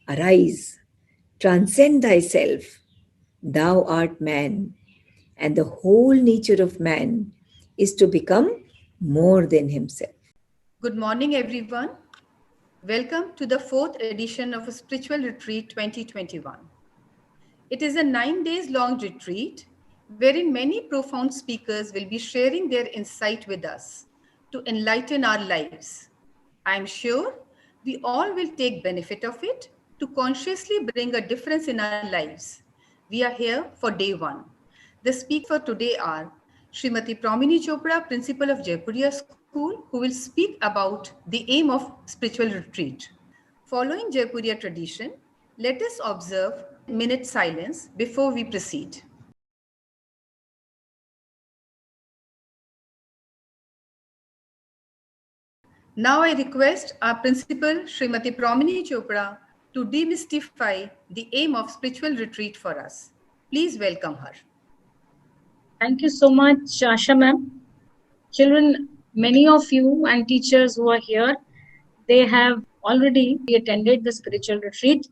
Arise, transcend thyself. Thou art man, and the whole nature of man is to become more than himself. Good morning, everyone. Welcome to the fourth edition of a Spiritual Retreat 2021. It is a 9 days long retreat wherein many profound speakers will be sharing their insight with us to enlighten our lives. I am sure we all will take benefit of it to consciously bring a difference in our lives. We are here for day one. The speakers for today are Srimati Promini Chopra, Principal of Jaipuria School, who will speak about the aim of spiritual retreat. Following Jaipuria tradition, let us observe 10-minute silence before we proceed. Now I request our principal, Srimati Promini Chopra, to demystify the aim of spiritual retreat for us. Please welcome her. Thank you so much, Asha ma'am. Children, many of you and teachers who are here, they have already attended the spiritual retreat.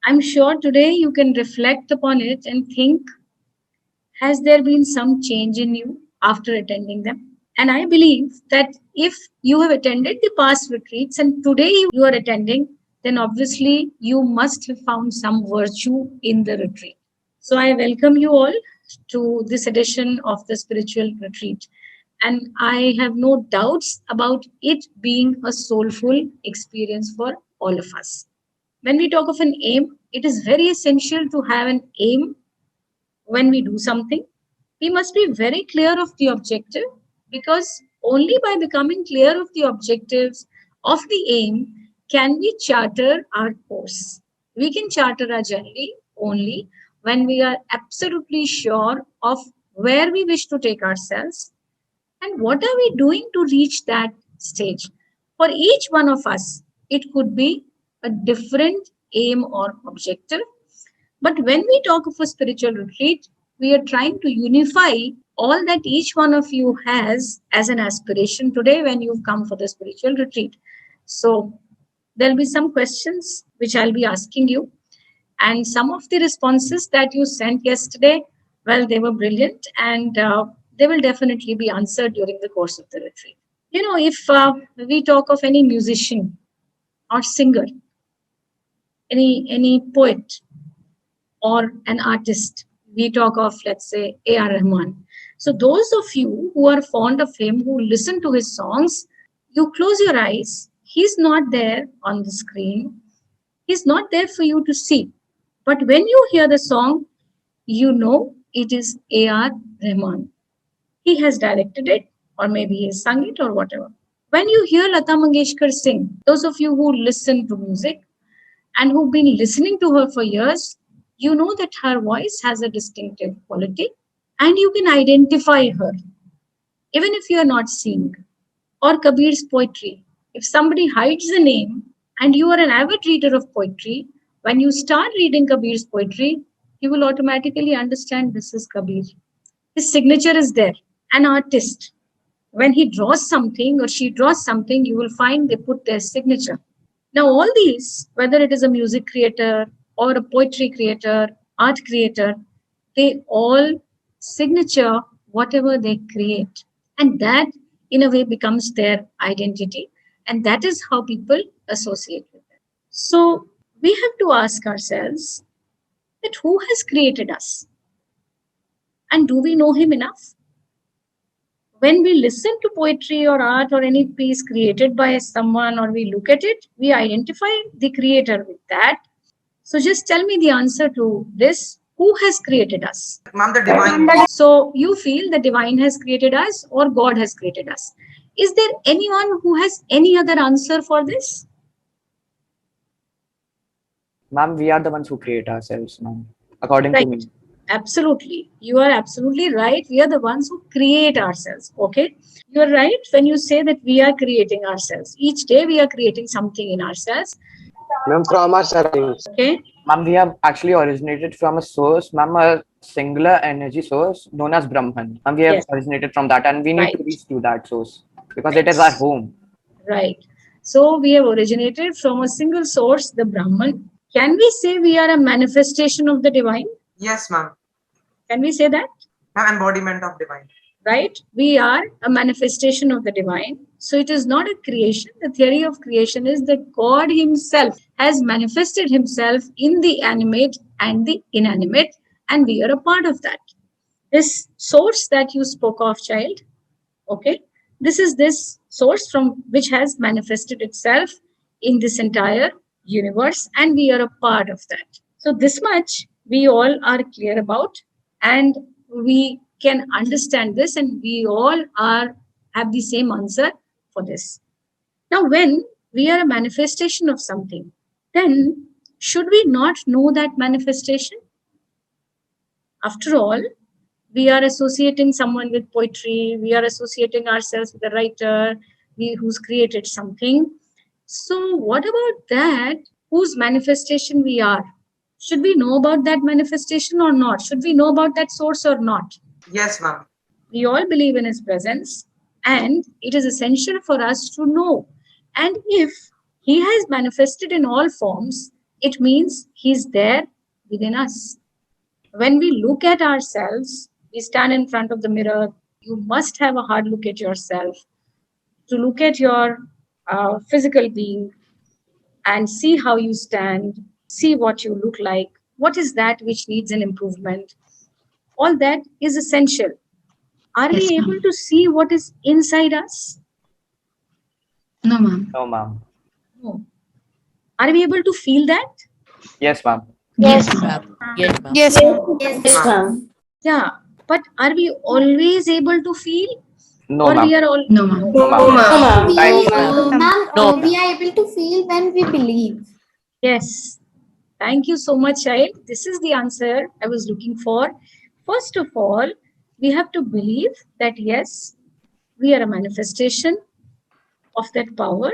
I'm sure today you can reflect upon it and think, has there been some change in you after attending them? And I believe that if you have attended the past retreats and today you are attending, then obviously you must have found some virtue in the retreat. So I welcome you all to this edition of the spiritual retreat. And I have no doubts about it being a soulful experience for all of us. When we talk of an aim, it is very essential to have an aim when we do something. We must be very clear of the objective, because only by becoming clear of the objectives of the aim can we charter our course. We can charter our journey only when we are absolutely sure of where we wish to take ourselves and what are we doing to reach that stage. For each one of us, it could be a different aim or objective. But when we talk of a spiritual retreat, we are trying to unify all that each one of you has as an aspiration today when you've come for the spiritual retreat. So there'll be some questions which I'll be asking you. And some of the responses that you sent yesterday, well, they were brilliant and they will definitely be answered during the course of the retreat. You know, if we talk of any musician or singer, any poet, or an artist. We talk of, let's say, A.R. Rahman. So those of you who are fond of him, who listen to his songs, you close your eyes. He's not there on the screen. He's not there for you to see. But when you hear the song, you know it is A.R. Rahman. He has directed it, or maybe he has sung it, or whatever. When you hear Lata Mangeshkar sing, those of you who listen to music and who've been listening to her for years, you know that her voice has a distinctive quality and you can identify her, even if you are not seeing. Or Kabir's poetry. If somebody hides the name and you are an avid reader of poetry, when you start reading Kabir's poetry, you will automatically understand this is Kabir. His signature is there. An artist, when he draws something or she draws something, you will find they put their signature. Now, all these, whether it is a music creator or a poetry creator, art creator, they all signature whatever they create. And that, in a way, becomes their identity. And that is how people associate with them. So, we have to ask ourselves that who has created us? And do we know him enough? When we listen to poetry or art or any piece created by someone or we look at it, we identify the creator with that. So just tell me the answer to this. Who has created us? Ma'am, the divine. So you feel the divine has created us or God has created us. Is there anyone who has any other answer for this? Ma'am, we are the ones who create ourselves, ma'am, according to me. Absolutely. You are absolutely right. We are the ones who create ourselves. Okay. You are right when you say that we are creating ourselves. Each day we are creating something in ourselves. Ma'am, from our surroundings. Okay. Ma'am, we have actually originated from a source, ma'am, a singular energy source known as Brahman. And we have originated from that and we need to reach to that source because it is our home. Right. So we have originated from a single source, the Brahman. Can we say we are a manifestation of the divine? Yes, ma'am. Can we say that? Embodiment of divine. Right? We are a manifestation of the divine. So it is not a creation. The theory of creation is that God himself has manifested himself in the animate and the inanimate, and we are a part of that. This source that you spoke of, child, okay, this is this source from which has manifested itself in this entire universe, and we are a part of that. So this much we all are clear about, and we can understand this, and we all are have the same answer for this. Now when we are a manifestation of something, then should we not know that manifestation? After all, we are associating someone with poetry, we are associating ourselves with a writer who's created something. So what about that whose manifestation we are? Should we know about that manifestation or not? Should we know about that source or not? Yes, ma'am. We all believe in his presence, and it is essential for us to know. And if he has manifested in all forms, it means he's there within us. When we look at ourselves, we stand in front of the mirror. You must have a hard look at yourself, to look at your physical being and see how you stand, see what you look like, what is that which needs an improvement. All that is essential. Are we able to see what is inside us? No, ma'am. No, ma'am. No. Are we able to feel that? Yes, ma'am. Yes, ma'am. Yes, ma'am. Yes, ma'am. Yes, ma'am. Yeah. But are we always able to feel? No, Or ma'am. we are all No, ma'am. No, ma'am. ma'am. Thanks, ma'am. No, We are able to feel when we believe. Yes. Thank you so much, child. This is the answer I was looking for. First of all, we have to believe that yes, we are a manifestation of that power.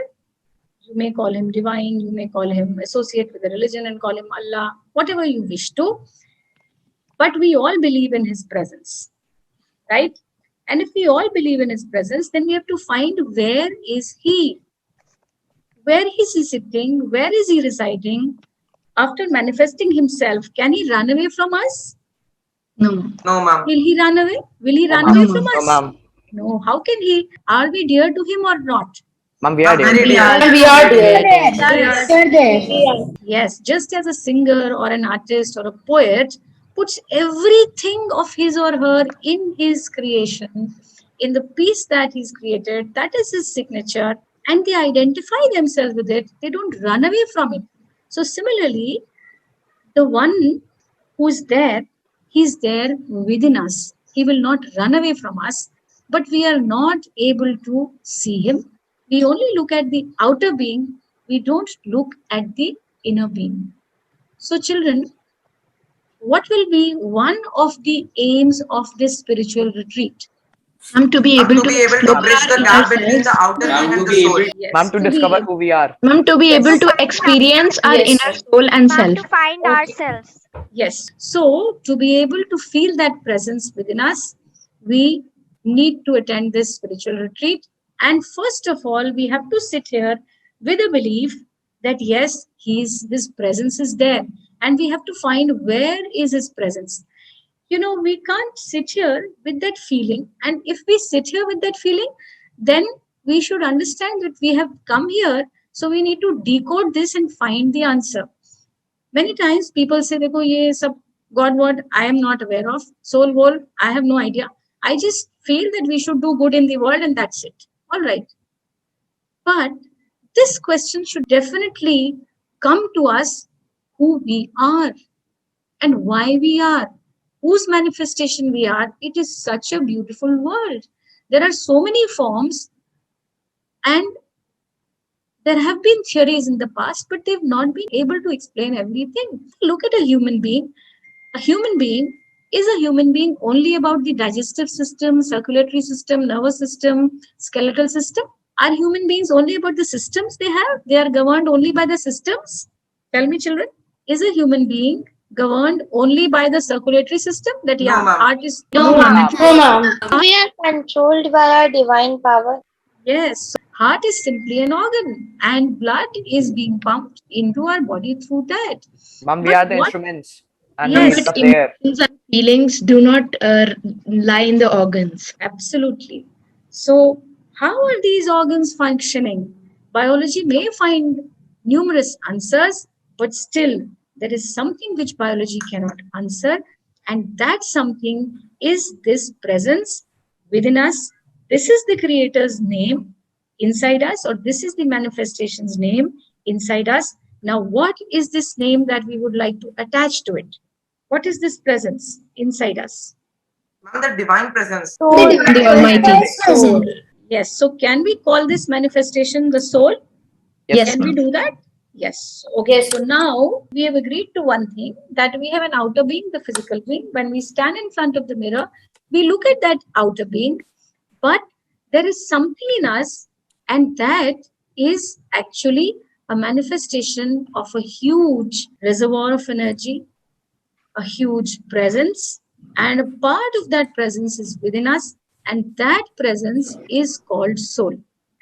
You may call him divine, you may call him associate with a religion and call him Allah, whatever you wish to. But we all believe in his presence, right? And if we all believe in his presence, then we have to find where is he? Where is he sitting? Where is he residing? After manifesting himself, can he run away from us? No, ma'am. No, ma'am. Will he run away? Will he run ma'am. away No, from No, us? ma'am. No. How can he? Are we dear to him or not? Ma'am, we are Very there. dear. We are there. Yes. Yes. Just as a singer or an artist or a poet puts everything of his or her in his creation, in the piece that he's created, that is his signature, and they identify themselves with it. They don't run away from it. So similarly, the one who's there, he's there within us. He will not run away from us, but we are not able to see him. We only look at the outer being, we don't look at the inner being. So, children, what will be one of the aims of this spiritual retreat? Ma'am, to be able To be able to bridge the gap between the outer being and the soul. Yes, Ma'am, to be discover able- who we are. Ma'am, to be Yes. able to experience our Yes. inner soul and self. To find Okay. ourselves. Yes. So, to be able to feel that presence within us, we need to attend this spiritual retreat. And first of all, we have to sit here with a belief that yes, his presence is there. And we have to find where is his presence. You know, we can't sit here with that feeling. And if we sit here with that feeling, then we should understand that we have come here. So we need to decode this and find the answer. Many times people say, Dekho, ye sab God word I am not aware of, soul world, I have no idea. I just feel that we should do good in the world and that's it. All right. But this question should definitely come to us who we are and why we are, whose manifestation we are. It is such a beautiful world. There are so many forms, and there have been theories in the past, but they've not been able to explain everything. Look at a human being. A human being is a human being only about the digestive system, circulatory system, nervous system, skeletal system. Are human beings only about the systems they have? They are governed only by the systems? Tell me, children. Is a human being governed only by the circulatory system? That No, ma'am. heart is... No, ma'am. No, ma'am. We are controlled by our divine power. Yes. Heart is simply an organ, and blood is being pumped into our body through that. Ma'am, we But are the what? instruments, and the Yes, brains But are there. emotions and feelings do not lie in the organs. absolutely. So, how are these organs functioning? Biology may find numerous answers, but still, there is something which biology cannot answer, and that something is this presence within us. This is the Creator's name inside us, or this is the manifestation's name inside us. Now, what is this name that we would like to attach to it? What is this presence inside us? Ma'am, the divine presence. The The divine Almighty. presence. Yes. So can we call this manifestation the soul? Yes, Yes, Can we ma'am. do that? Yes. Okay. So now we have agreed to one thing, that we have an outer being, the physical being. When we stand in front of the mirror, we look at that outer being, but there is something in us, and that is actually a manifestation of a huge reservoir of energy, a huge presence, and a part of that presence is within us, and that presence is called soul.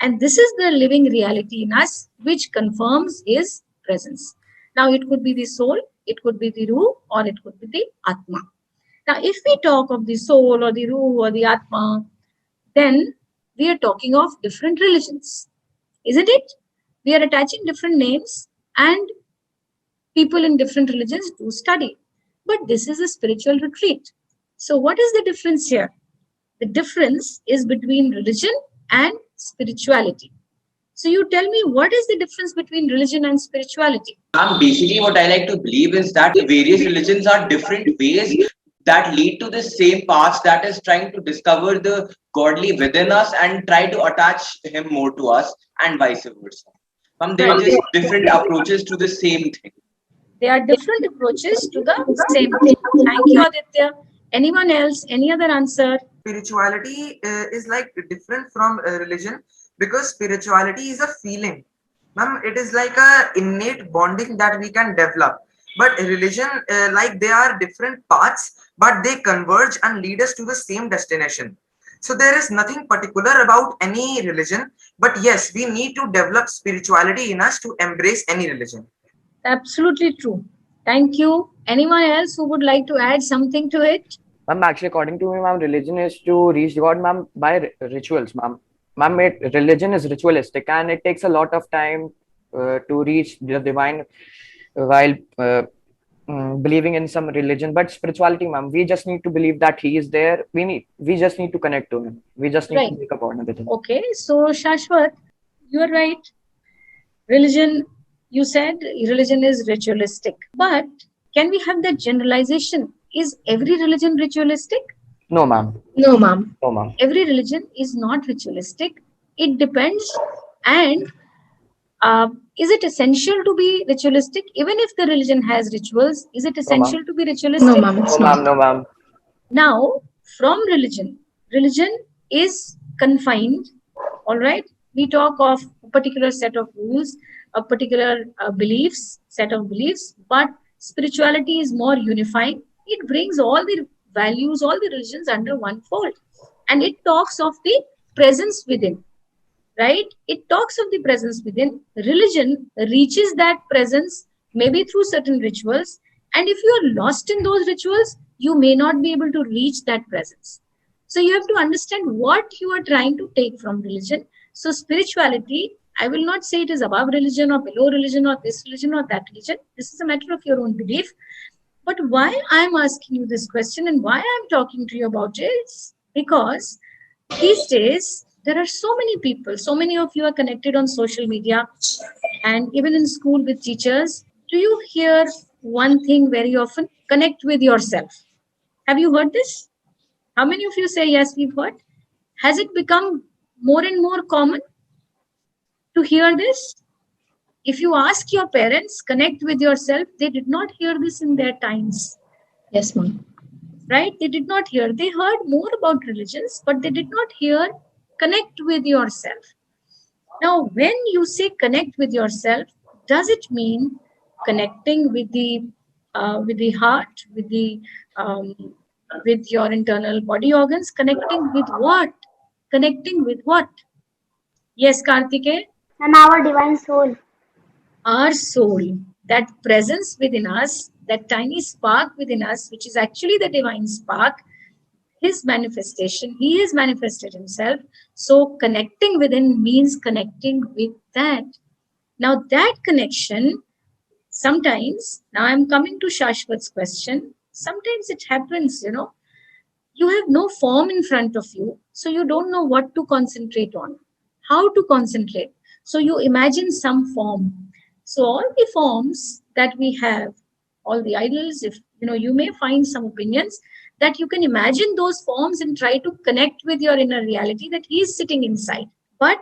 And this is the living reality in us which confirms his presence. Now, it could be the soul, it could be the Ruh, or it could be the Atma. Now, if we talk of the soul or the Ruh or the Atma, then we are talking of different religions, isn't it? We are attaching different names, and people in different religions do study. But this is a spiritual retreat. So, what is the difference here? The difference is between religion and spirituality. So, you tell me, what is the difference between religion and spirituality? Basically, what I like to believe is that various religions are different ways that lead to the same paths, that is trying to discover the godly within us and try to attach him more to us, and vice versa. There are Right. just different approaches to the same thing. There are different approaches to the same thing. Thank you, Aditya. Anyone else? Any other answer? Spirituality is like different from religion because spirituality is a feeling. Ma'am, it is like a innate bonding that we can develop. But religion, like they are different paths, but they converge and lead us to the same destination. So there is nothing particular about any religion, but yes, we need to develop spirituality in us to embrace any religion. Absolutely true. Thank you. Anyone else who would like to add something to it? ma'am. Actually, according to me, ma'am, religion is to reach God, ma'am, by rituals, ma'am. Ma'am, religion is ritualistic, and it takes a lot of time to reach the divine while believing in some religion. But spirituality, ma'am, we just need to believe that He is there. We just need to connect to Him. We just need Right. to make a bond with Him. Okay. So, Shashwat, you are right. Religion, you said religion is ritualistic. But can we have that generalization? Is every religion ritualistic? No, ma'am. No, ma'am. No, ma'am. Every religion is not ritualistic. It depends. And is it essential to be ritualistic? Even if the religion has rituals, is it No, essential ma'am. to be No, ritualistic? ma'am. It's No, ma'am. not. No, ma'am. Now, from religion, religion is confined, all right? We talk of a particular set of rules, a particular set of beliefs, but spirituality is more unifying. It brings all the values, all the religions under one fold. And it talks of the presence within, right? It talks of the presence within. Religion reaches that presence maybe through certain rituals. And if you are lost in those rituals, you may not be able to reach that presence. So you have to understand what you are trying to take from religion. So spirituality, I will not say it is above religion or below religion or this religion or that religion. This is a matter of your own belief. But why I'm asking you this question and why I'm talking to you about it is because these days there are so many people, so many of you are connected on social media and even in school with teachers. Do you hear one thing very often? Connect with yourself. Have you heard this? How many of you say yes, we've heard? Has it become more and more common to hear this? If you ask your parents, connect with yourself, they did not hear this in their times, Yes, ma'am. right? They did not hear. They heard more about religions, but they did not hear connect with yourself. Now, when you say connect with yourself, does it mean connecting with the heart, um, with your internal body organs? Connecting with what? Connecting with what? Yes, Kartike. And our divine soul. Our soul, that presence within us, that tiny spark within us, which is actually the divine spark, his manifestation, he has manifested himself. So connecting within means connecting with that. Now that connection, sometimes, now I'm coming to Shashwat's question, sometimes it happens, you have no form in front of you, so you don't know what to concentrate on, how to concentrate. So you imagine some form. So all the forms that we have, all the idols, if you may find some opinions that you can imagine those forms and try to connect with your inner reality that he is sitting inside. But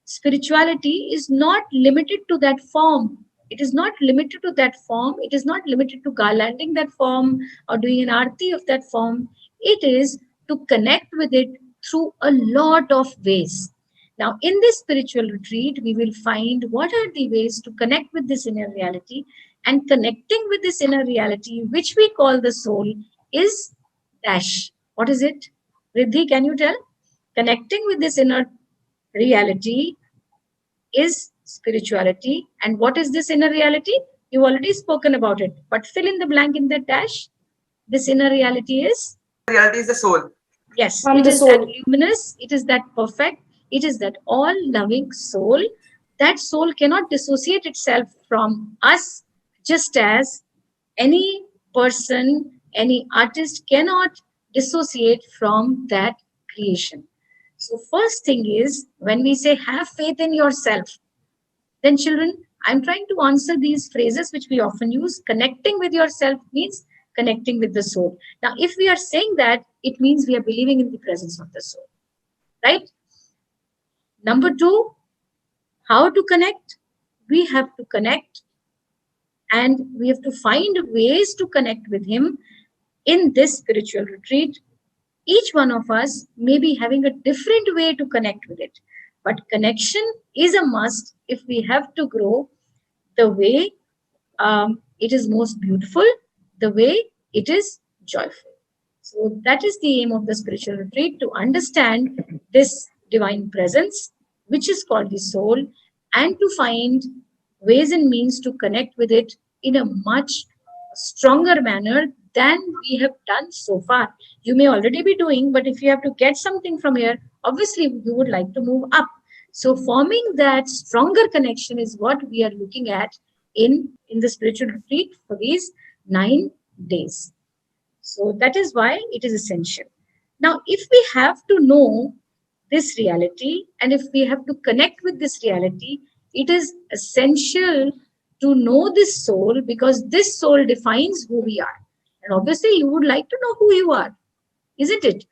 spirituality is not limited to that form. It is not limited to that form. It is not limited to garlanding that form or doing an arti of that form. It is to connect with it through a lot of ways. Now, in this spiritual retreat, we will find what are the ways to connect with this inner reality. And connecting with this inner reality, which we call the soul, is dash. What is it? Riddhi, can you tell? Connecting with this inner reality is spirituality. And what is this inner reality? You've already spoken about it, but fill in the blank in the dash. This inner reality is? Reality is the soul. Yes, From it the is that soul. luminous, it is that perfect, it is that all loving soul. That soul cannot dissociate itself from us, just as any person, any artist cannot dissociate from that creation. So, first thing is when we say have faith in yourself, then, children, I'm trying to answer these phrases which we often use. Connecting with yourself means connecting with the soul. Now, if we are saying that, it means we are believing in the presence of the soul, right? Number two, how to connect? We have to connect and we have to find ways to connect with him in this spiritual retreat. Each one of us may be having a different way to connect with it, but connection is a must if we have to grow the way it is most beautiful, the way it is joyful. So that is the aim of the spiritual retreat, to understand this divine presence, which is called the soul, and to find ways and means to connect with it in a much stronger manner than we have done so far. You may already be doing, but if you have to get something from here, obviously you would like to move up. So forming that stronger connection is what we are looking at in the spiritual retreat for these 9 days. So that is why it is essential. Now, if we have to know this reality and if we have to connect with this reality, it is essential to know this soul, because this soul defines who we are. And obviously, you would like to know who you are, isn't it?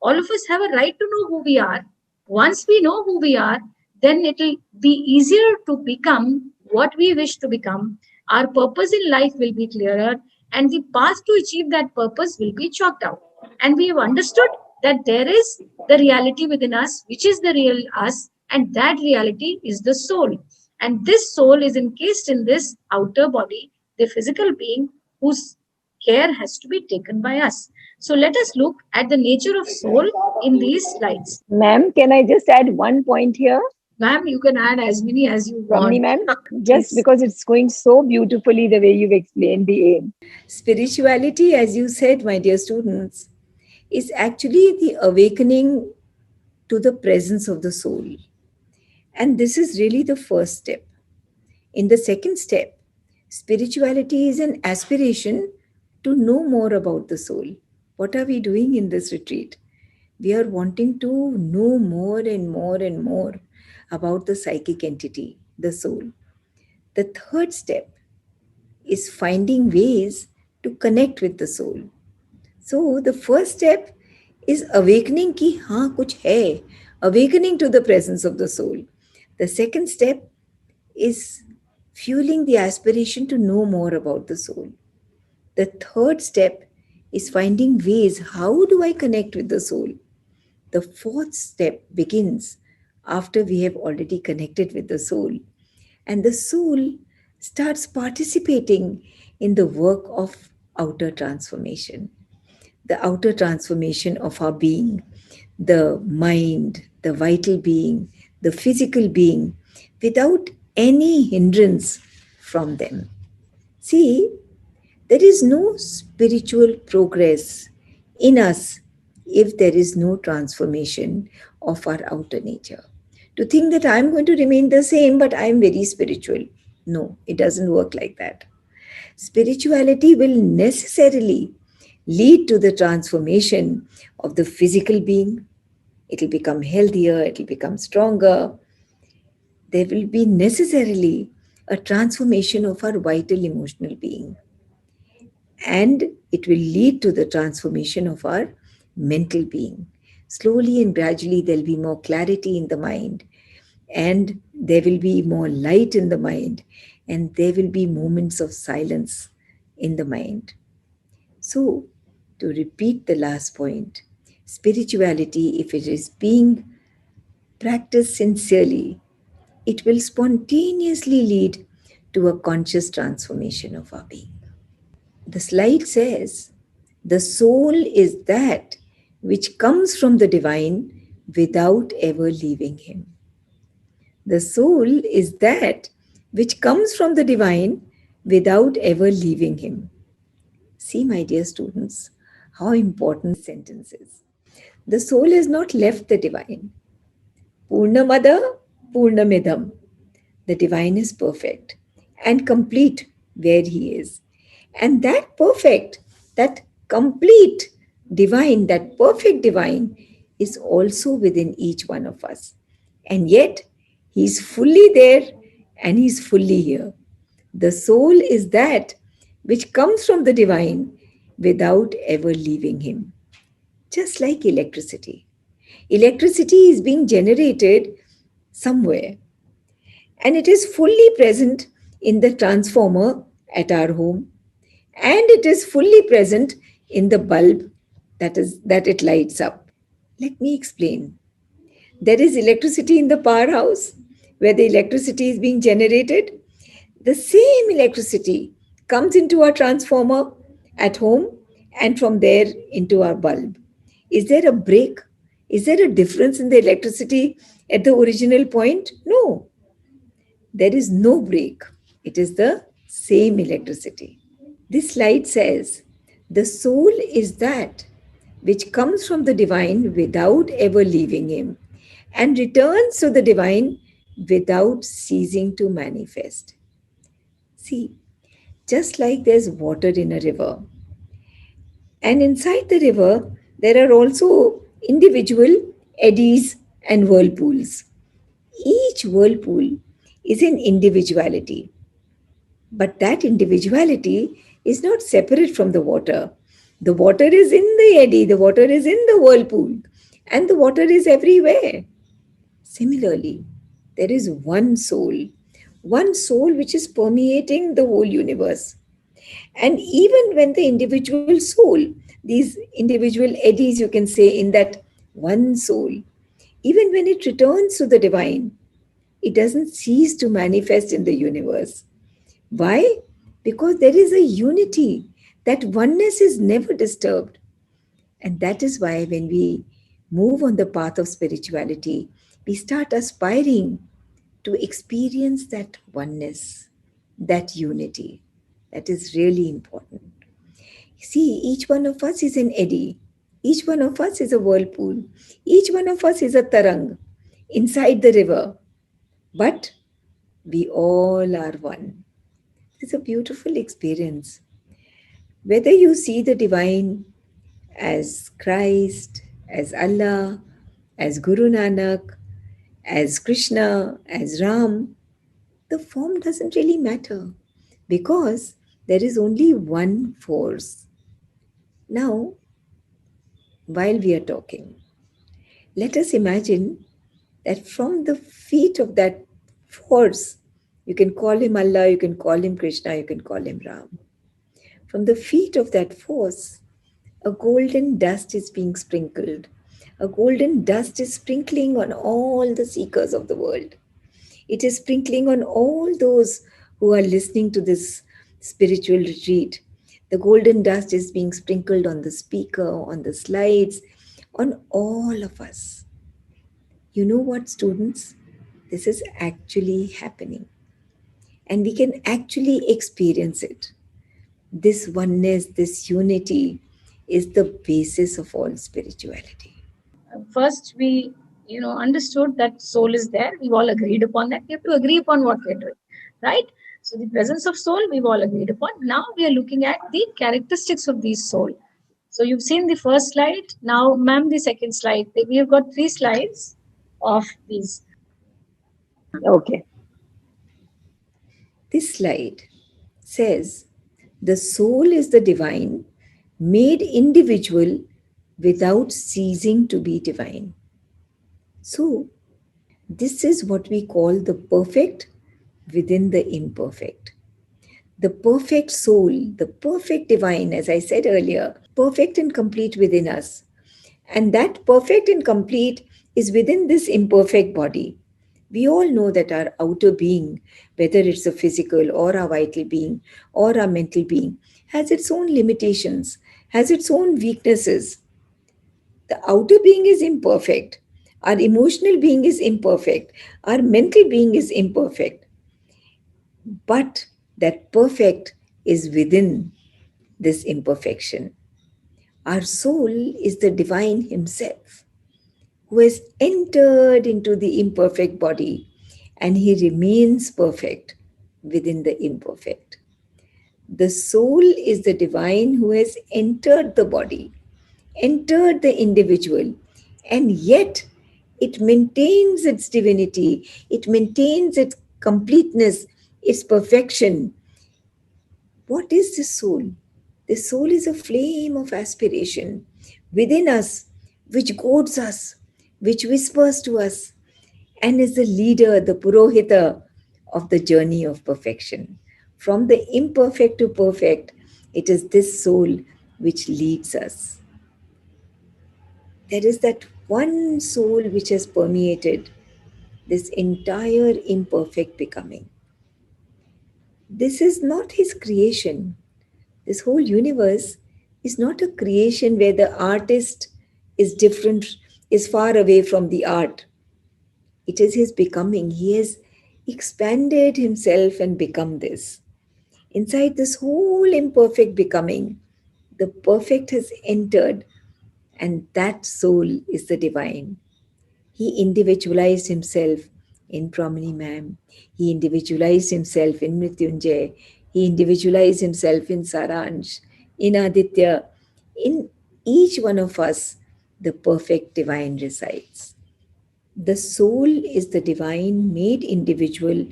All of us have a right to know who we are. Once we know who we are, then it will be easier to become what we wish to become. Our purpose in life will be clearer, and the path to achieve that purpose will be chalked out. And we have understood that there is the reality within us, which is the real us, and that reality is the soul. And this soul is encased in this outer body, the physical being whose care has to be taken by us. So let us look at the nature of soul in these slides. Ma'am, can I just add one point here? Ma'am, you can add as many as you Promini want. ma'am, just because it's going so beautifully the way you've explained the aim. Spirituality, as you said, my dear students, is actually the awakening to the presence of the soul. And this is really the first step. In the second step, spirituality is an aspiration to know more about the soul. What are we doing in this retreat? We are wanting to know more and more and more about the psychic entity, the soul. The third step is finding ways to connect with the soul. So the first step is awakening ki हाँ कुछ है, awakening to the presence of the soul. The second step is fueling the aspiration to know more about the soul. The third step is finding ways, how do I connect with the soul? The fourth step begins after we have already connected with the soul, and the soul starts participating in the work of outer transformation, the outer transformation of our being, the mind, the vital being, the physical being, without any hindrance from them. See, there is no spiritual progress in us if there is no transformation of our outer nature. To think that I'm going to remain the same, but I'm very spiritual. No, it doesn't work like that. Spirituality will necessarily lead to the transformation of the physical being. It will become healthier, it will become stronger. There will be necessarily a transformation of our vital emotional being. And it will lead to the transformation of our mental being. Slowly and gradually, there'll be more clarity in the mind, and there will be more light in the mind, and there will be moments of silence in the mind. So, to repeat the last point, spirituality, if it is being practiced sincerely, it will spontaneously lead to a conscious transformation of our being. The slide says, the soul is that which comes from the divine without ever leaving him. The soul is that which comes from the divine without ever leaving him. See, my dear students, how important this sentence is. The soul has not left the divine. Purnamada Purnamidam. The divine is perfect and complete where he is. And that perfect, that complete divine, that perfect divine is also within each one of us. And yet, he's fully there and he's fully here. The soul is that which comes from the divine without ever leaving him. Just like electricity. Electricity is being generated somewhere, and it is fully present in the transformer at our home, and it is fully present in the bulb that it lights up. Let me explain. There is electricity in the powerhouse where the electricity is being generated. The same electricity comes into our transformer at home, and from there into our bulb. Is there a break? Is there a difference in the electricity at the original point? No, there is no break. It is the same electricity. This slide says, the soul is that which comes from the divine without ever leaving him and returns to the divine without ceasing to manifest. See, just like there's water in a river, and inside the river, there are also individual eddies and whirlpools. Each whirlpool is an individuality, but that individuality is not separate from the water. The water is in the eddy, the water is in the whirlpool, and the water is everywhere. Similarly, there is one soul which is permeating the whole universe. And even when the individual soul, these individual eddies, you can say, in that one soul, even when it returns to the divine, it doesn't cease to manifest in the universe. Why? Because there is a unity. That oneness is never disturbed. And that is why when we move on the path of spirituality, we start aspiring to experience that oneness, that unity. That is really important. See, each one of us is an eddy. Each one of us is a whirlpool. Each one of us is a tarang inside the river. But we all are one. It's a beautiful experience. Whether you see the divine as Christ, as Allah, as Guru Nanak, as Krishna, as Ram, the form doesn't really matter because there is only one force. Now, while we are talking, let us imagine that from the feet of that force, you can call him Allah, you can call him Krishna, you can call him Ram. From the feet of that force, a golden dust is being sprinkled. A golden dust is sprinkling on all the seekers of the world. It is sprinkling on all those who are listening to this spiritual retreat. The golden dust is being sprinkled on the speaker, on the slides, on all of us. You know what, students? This is actually happening, and we can actually experience it. This oneness, this unity is the basis of all spirituality. First, we understood that soul is there. We've all agreed upon that. We have to agree upon what we're doing, right? So the presence of soul we've all agreed upon. Now we are looking at the characteristics of these soul. So you've seen the first slide. Now, ma'am, the second slide. We have got 3 slides of these. Okay. This slide says the soul is the divine made individual without ceasing to be divine. So, this is what we call the perfect within the imperfect. The perfect soul, the perfect divine, as I said earlier, perfect and complete within us. And that perfect and complete is within this imperfect body. We all know that our outer being, whether it's a physical or a vital being or a mental being, has its own limitations, has its own weaknesses. The outer being is imperfect. Our emotional being is imperfect. Our mental being is imperfect. But that perfect is within this imperfection. Our soul is the divine himself who has entered into the imperfect body, and he remains perfect within the imperfect. The soul is the divine who has entered the body, entered the individual, and yet it maintains its divinity, it maintains its completeness, its perfection. What is the soul? The soul is a flame of aspiration within us, which goads us, which whispers to us, and is the leader, the Purohita of the journey of perfection. From the imperfect to perfect, it is this soul which leads us. There is that one soul which has permeated this entire imperfect becoming. This is not his creation. This whole universe is not a creation where the artist is different, is far away from the art. It is his becoming. He has expanded himself and become this. Inside this whole imperfect becoming, the perfect has entered, and that soul is the divine. He individualized himself in Promini Ma'am. He individualized himself in Mrityunjay. He individualized himself in Saransh, in Aditya. In each one of us, the perfect divine resides. The soul is the divine made individual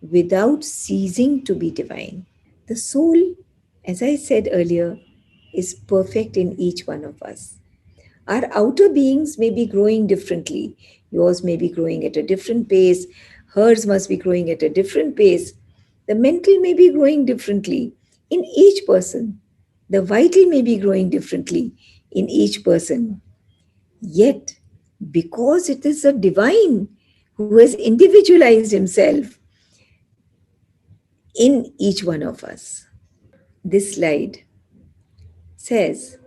without ceasing to be divine. The soul, as I said earlier, is perfect in each one of us. Our outer beings may be growing differently. Yours may be growing at a different pace. Hers must be growing at a different pace. The mental may be growing differently in each person. The vital may be growing differently in each person. Yet, because it is a divine who has individualized himself in each one of us. This slide says,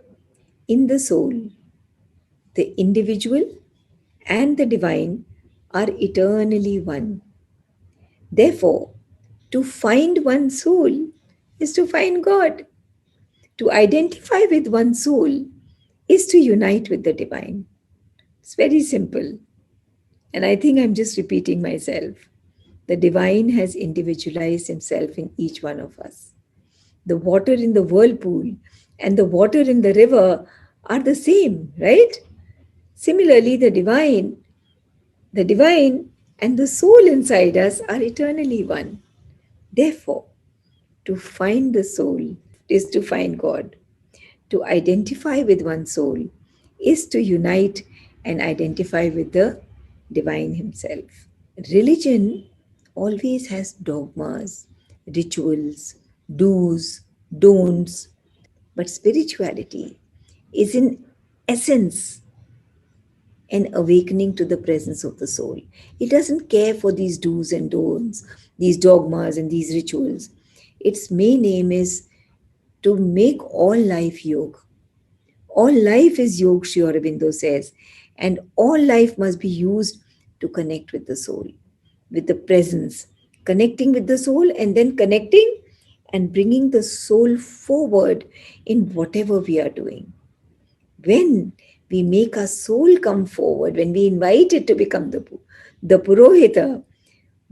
in the soul, the individual and the divine are eternally one. Therefore, to find one soul is to find God. To identify with one soul is to unite with the divine. It's very simple. And I think I'm just repeating myself. The divine has individualized himself in each one of us. The water in the whirlpool and the water in the river are the same, right? Similarly, the divine and the soul inside us are eternally one. Therefore, to find the soul is to find God. To identify with one soul is to unite and identify with the divine himself. Religion always has dogmas, rituals, do's, don'ts, but spirituality is in essence an awakening to the presence of the soul. It doesn't care for these do's and don'ts, these dogmas and these rituals. Its main aim is to make all life yoga. All life is yoga, Sri Aurobindo says, and all life must be used to connect with the soul. with the presence, connecting with the soul, and then connecting and bringing the soul forward in whatever we are doing. When we make our soul come forward, when we invite it to become the Purohita,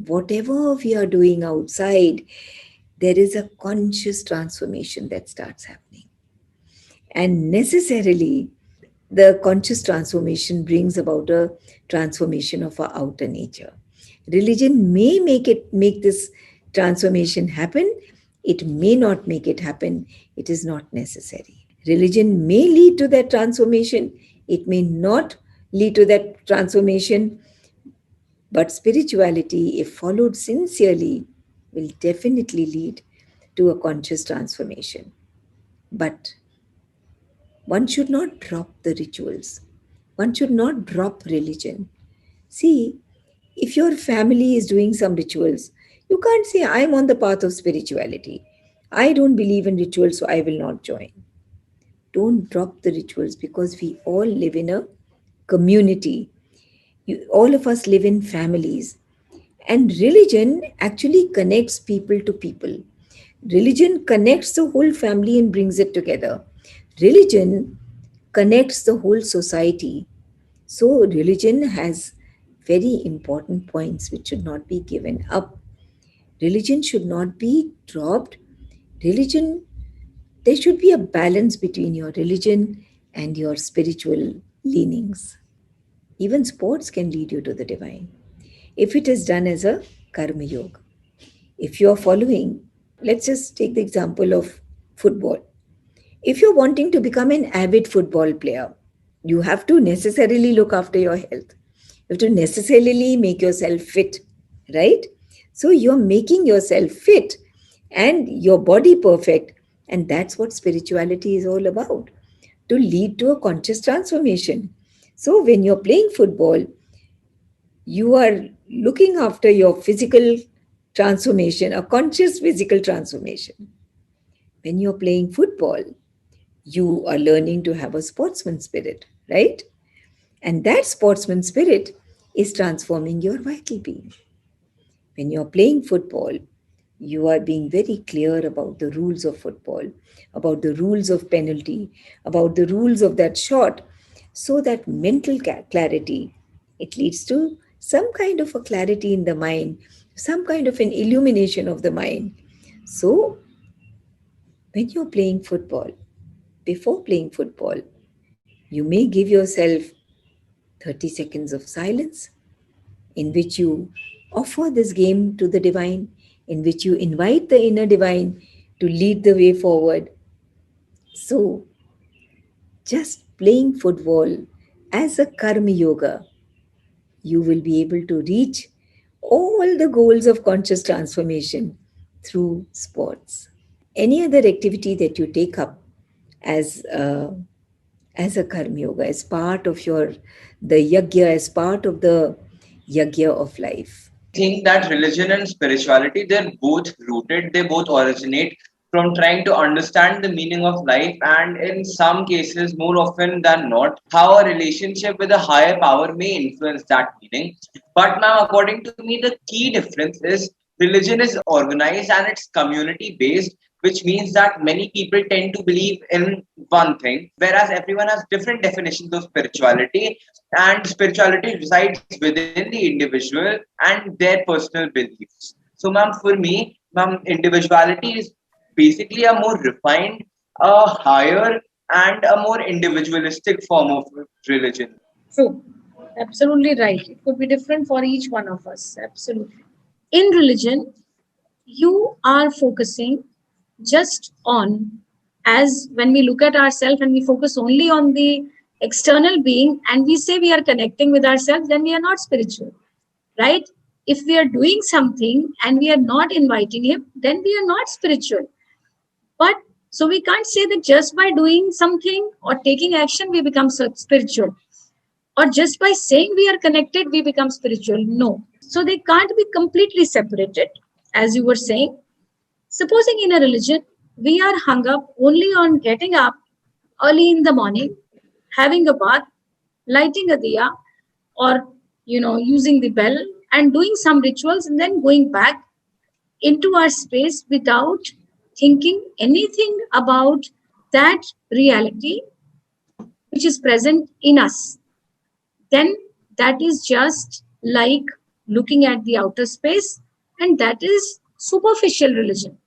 whatever we are doing outside, there is a conscious transformation that starts happening. And necessarily, the conscious transformation brings about a transformation of our outer nature. Religion may make this transformation happen. It may not make it happen. It is not necessary. Religion may lead to that transformation. It may not lead to that transformation. But spirituality, if followed sincerely, will definitely lead to a conscious transformation. But one should not drop the rituals. One should not drop religion. See, if your family is doing some rituals, you can't say, I'm on the path of spirituality. I don't believe in rituals, so I will not join. Don't drop the rituals because we all live in a community. All of us live in families. And religion actually connects people to people. Religion connects the whole family and brings it together. Religion connects the whole society. So, religion has very important points which should not be given up. Religion should not be dropped. Religion, there should be a balance between your religion and your spiritual leanings. Even sports can lead you to the divine if it is done as a karma yoga. If you are following, let's just take the example of football. If you're wanting to become an avid football player, you have to necessarily look after your health. You have to necessarily make yourself fit, right? So you're making yourself fit and your body perfect. And that's what spirituality is all about, to lead to a conscious transformation. So when you're playing football, you are looking after your physical transformation, a conscious physical transformation. When you're playing football, you are learning to have a sportsman spirit, right? And that sportsman spirit is transforming your vital being. When you're playing football, you are being very clear about the rules of football, about the rules of penalty, about the rules of that shot, so that mental clarity, it leads to some kind of a clarity in the mind, some kind of an illumination of the mind. So, when you're playing football, before playing football, you may give yourself 30 seconds of silence in which you offer this game to the divine, in which you invite the inner divine to lead the way forward. So, just playing football as a karma yoga, you will be able to reach all the goals of conscious transformation through sports. Any other activity that you take up as a karma yoga, as part of the yajna, as part of the yajna of life. Think that religion and spirituality, they're both rooted, they both originate from trying to understand the meaning of life, and in some cases, more often than not, how a relationship with a higher power may influence that meaning. But now, according to me, the key difference is religion is organized and it's community based, which means that many people tend to believe in one thing, whereas everyone has different definitions of spirituality, and spirituality resides within the individual and their personal beliefs. So, ma'am, for me, ma'am, individuality is basically a more refined, a higher, and a more individualistic form of religion. True. Absolutely right. It could be different for each one of us. Absolutely. In religion, you are focusing just on, as when we look at ourselves and we focus only on the external being and we say we are connecting with ourselves, then we are not spiritual, right? If we are doing something and we are not inviting him, then we are not spiritual. But so we can't say that just by doing something or taking action we become spiritual, or just by saying we are connected we become spiritual. No, so they can't be completely separated. As you were saying, supposing in a religion we are hung up only on getting up early in the morning, having a bath, lighting a diya, or using the bell and doing some rituals and then going back into our space without thinking anything about that reality which is present in us, then that is just like looking at the outer space, and that is superficial religion.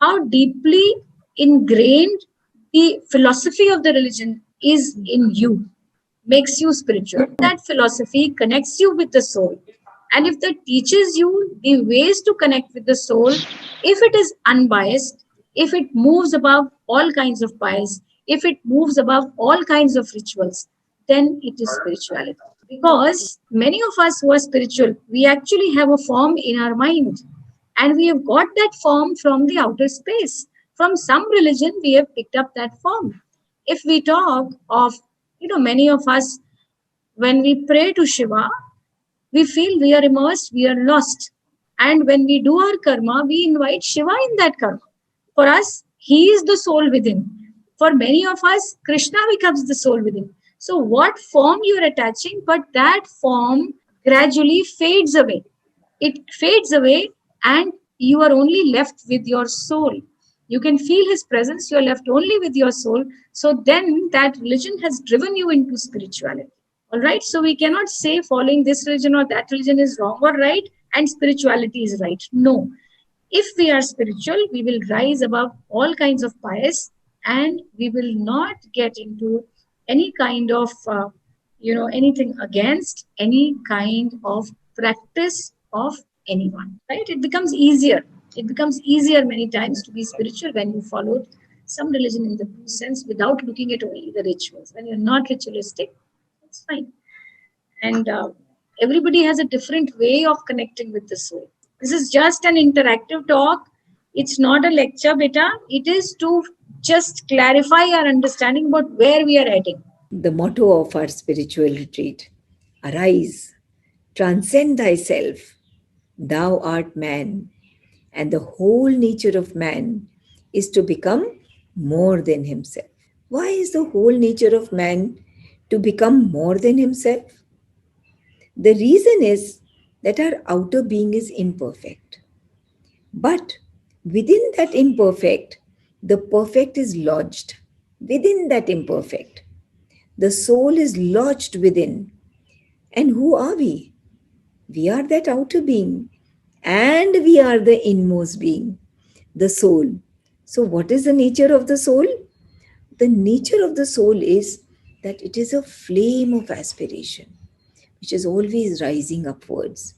How deeply ingrained the philosophy of the religion is in you makes you spiritual. That philosophy connects you with the soul. And if that teaches you the ways to connect with the soul, if it is unbiased, if it moves above all kinds of bias, if it moves above all kinds of rituals, then it is spirituality. Because many of us who are spiritual, we actually have a form in our mind, and we have got that form from the outer space. From some religion, we have picked up that form. If we talk of, many of us, when we pray to Shiva, we feel we are immersed, we are lost. And when we do our karma, we invite Shiva in that karma. For us, he is the soul within. For many of us, Krishna becomes the soul within. So, what form you are attaching, but that form gradually fades away. It fades away, and you are only left with your soul. You can feel his presence, you are left only with your soul. So, then that religion has driven you into spirituality. All right. So we cannot say following this religion or that religion is wrong or right and spirituality is right. No. If we are spiritual, we will rise above all kinds of bias and we will not get into any kind of, anything against any kind of practice of anyone. Right. It becomes easier. It becomes easier many times to be spiritual when you followed some religion in the true sense without looking at only the rituals. When you're not ritualistic, it's fine. And everybody has a different way of connecting with the soul. This is just an interactive talk. It's not a lecture, beta. It is to just clarify our understanding about where we are heading. The motto of our spiritual retreat: arise, transcend thyself, thou art man, and the whole nature of man is to become more than himself. Why is the whole nature of man to become more than himself? The reason is that our outer being is imperfect. But within that imperfect, the perfect is lodged. Within that imperfect, the soul is lodged within. And who are we? We are that outer being, and we are the inmost being, the soul. So, what is the nature of the soul? The nature of the soul is that it is a flame of aspiration, which is always rising upwards,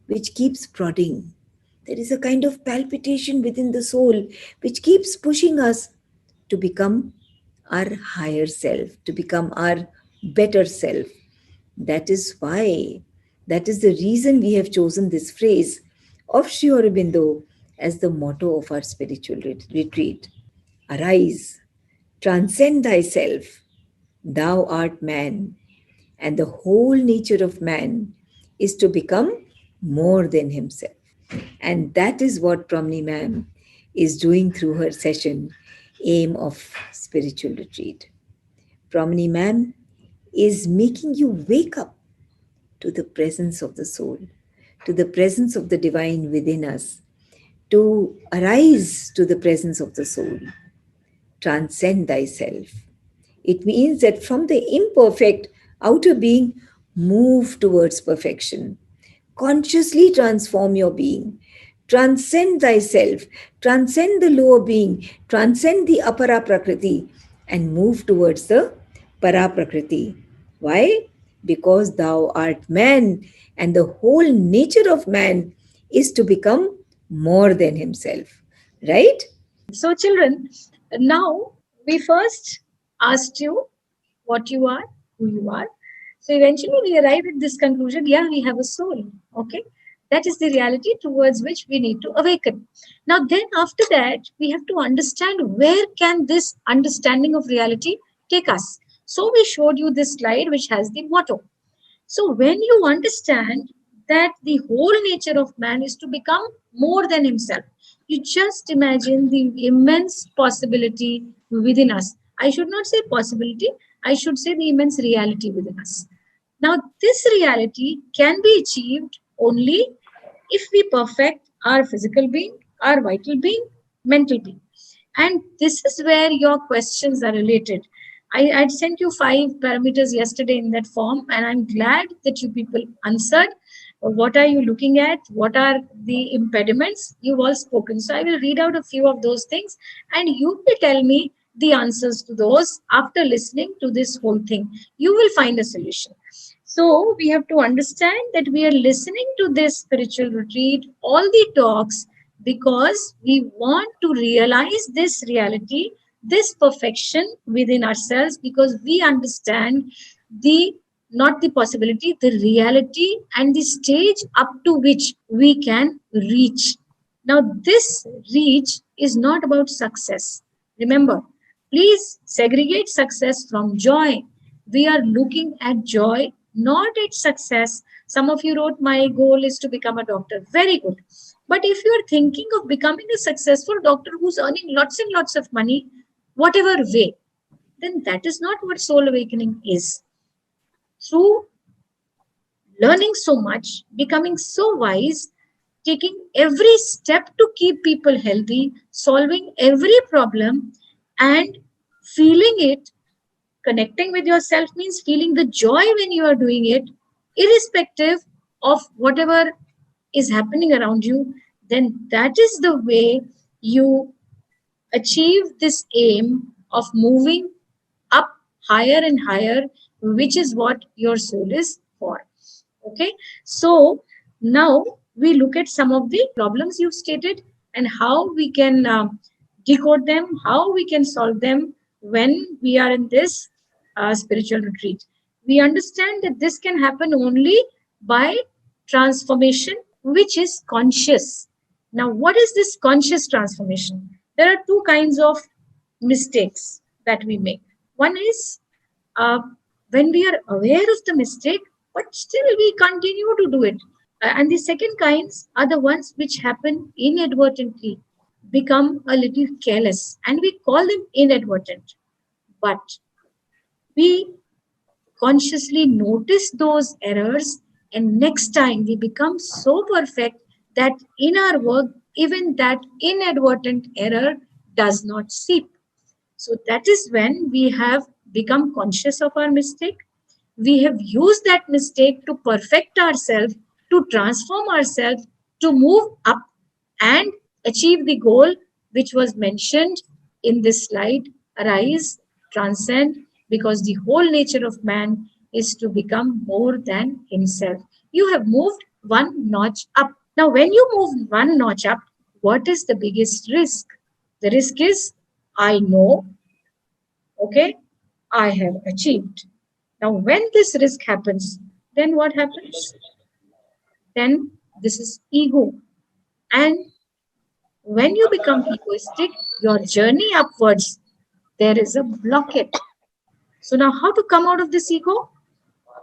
which keeps prodding. There is a kind of palpitation within the soul which keeps pushing us to become our higher self, to become our better self. That is why, that is the reason we have chosen this phrase of Sri Aurobindo as the motto of our spiritual retreat. Arise, transcend thyself, thou art man, and the whole nature of man is to become more than himself. And that is what Promini ma'am is doing through her session, Aim of Spiritual Retreat. Promini ma'am is making you wake up to the presence of the soul, to the presence of the divine within us, to arise to the presence of the soul. Transcend thyself. It means that from the imperfect outer being, move towards perfection. Consciously transform your being. Transcend thyself. Transcend the lower being. Transcend the apara prakriti and move towards the para prakriti. Why? Because thou art man, and the whole nature of man is to become more than himself. Right? So, children, now we first asked you what you are, who you are. So, eventually we arrived at this conclusion, yeah, we have a soul. Okay. That is the reality towards which we need to awaken. Now, then after that, we have to understand where can this understanding of reality take us. So, we showed you this slide which has the motto. So, when you understand that the whole nature of man is to become more than himself, you just imagine the immense possibility within us. I should not say possibility, I should say the immense reality within us. Now, this reality can be achieved only if we perfect our physical being, our vital being, mental being. And this is where your questions are related. I'd sent you 5 parameters yesterday in that form, and I'm glad that you people answered. What are you looking at? What are the impediments? You've all spoken. So I will read out a few of those things, and you will tell me the answers to those after listening to this whole thing. You will find a solution. So we have to understand that we are listening to this spiritual retreat, all the talks, because we want to realize this reality, this perfection within ourselves, because we understand the not the possibility, the reality and the stage up to which we can reach. Now, this reach is not about success. Remember, please segregate success from joy. We are looking at joy, not at success. Some of you wrote, my goal is to become a doctor. Very good. But if you are thinking of becoming a successful doctor who's earning lots and lots of money, whatever way, then that is not what soul awakening is. Through learning so much, becoming so wise, taking every step to keep people healthy, solving every problem, and feeling it, connecting with yourself means feeling the joy when you are doing it, irrespective of whatever is happening around you, then that is the way you achieve this aim of moving up higher and higher, which is what your soul is for. Okay, so now we look at some of the problems you've stated and how we can decode them, how we can solve them when we are in this spiritual retreat. We understand that this can happen only by transformation, which is conscious. Now, what is this conscious transformation? There are two kinds of mistakes that we make. One is when we are aware of the mistake, but still we continue to do it. And the second kinds are the ones which happen inadvertently, become a little careless, and we call them inadvertent. But we consciously notice those errors, and next time we become so perfect that in our work, even that inadvertent error does not seep. So that is when we have become conscious of our mistake. We have used that mistake to perfect ourselves, to transform ourselves, to move up and achieve the goal which was mentioned in this slide: arise, transcend, because the whole nature of man is to become more than himself. You have moved one notch up. Now, when you move one notch up, what is the biggest risk? The risk is, I know, okay, I have achieved. Now, when this risk happens, then what happens? Then this is ego. And when you become egoistic, your journey upwards, there is a blockade. So now how to come out of this ego?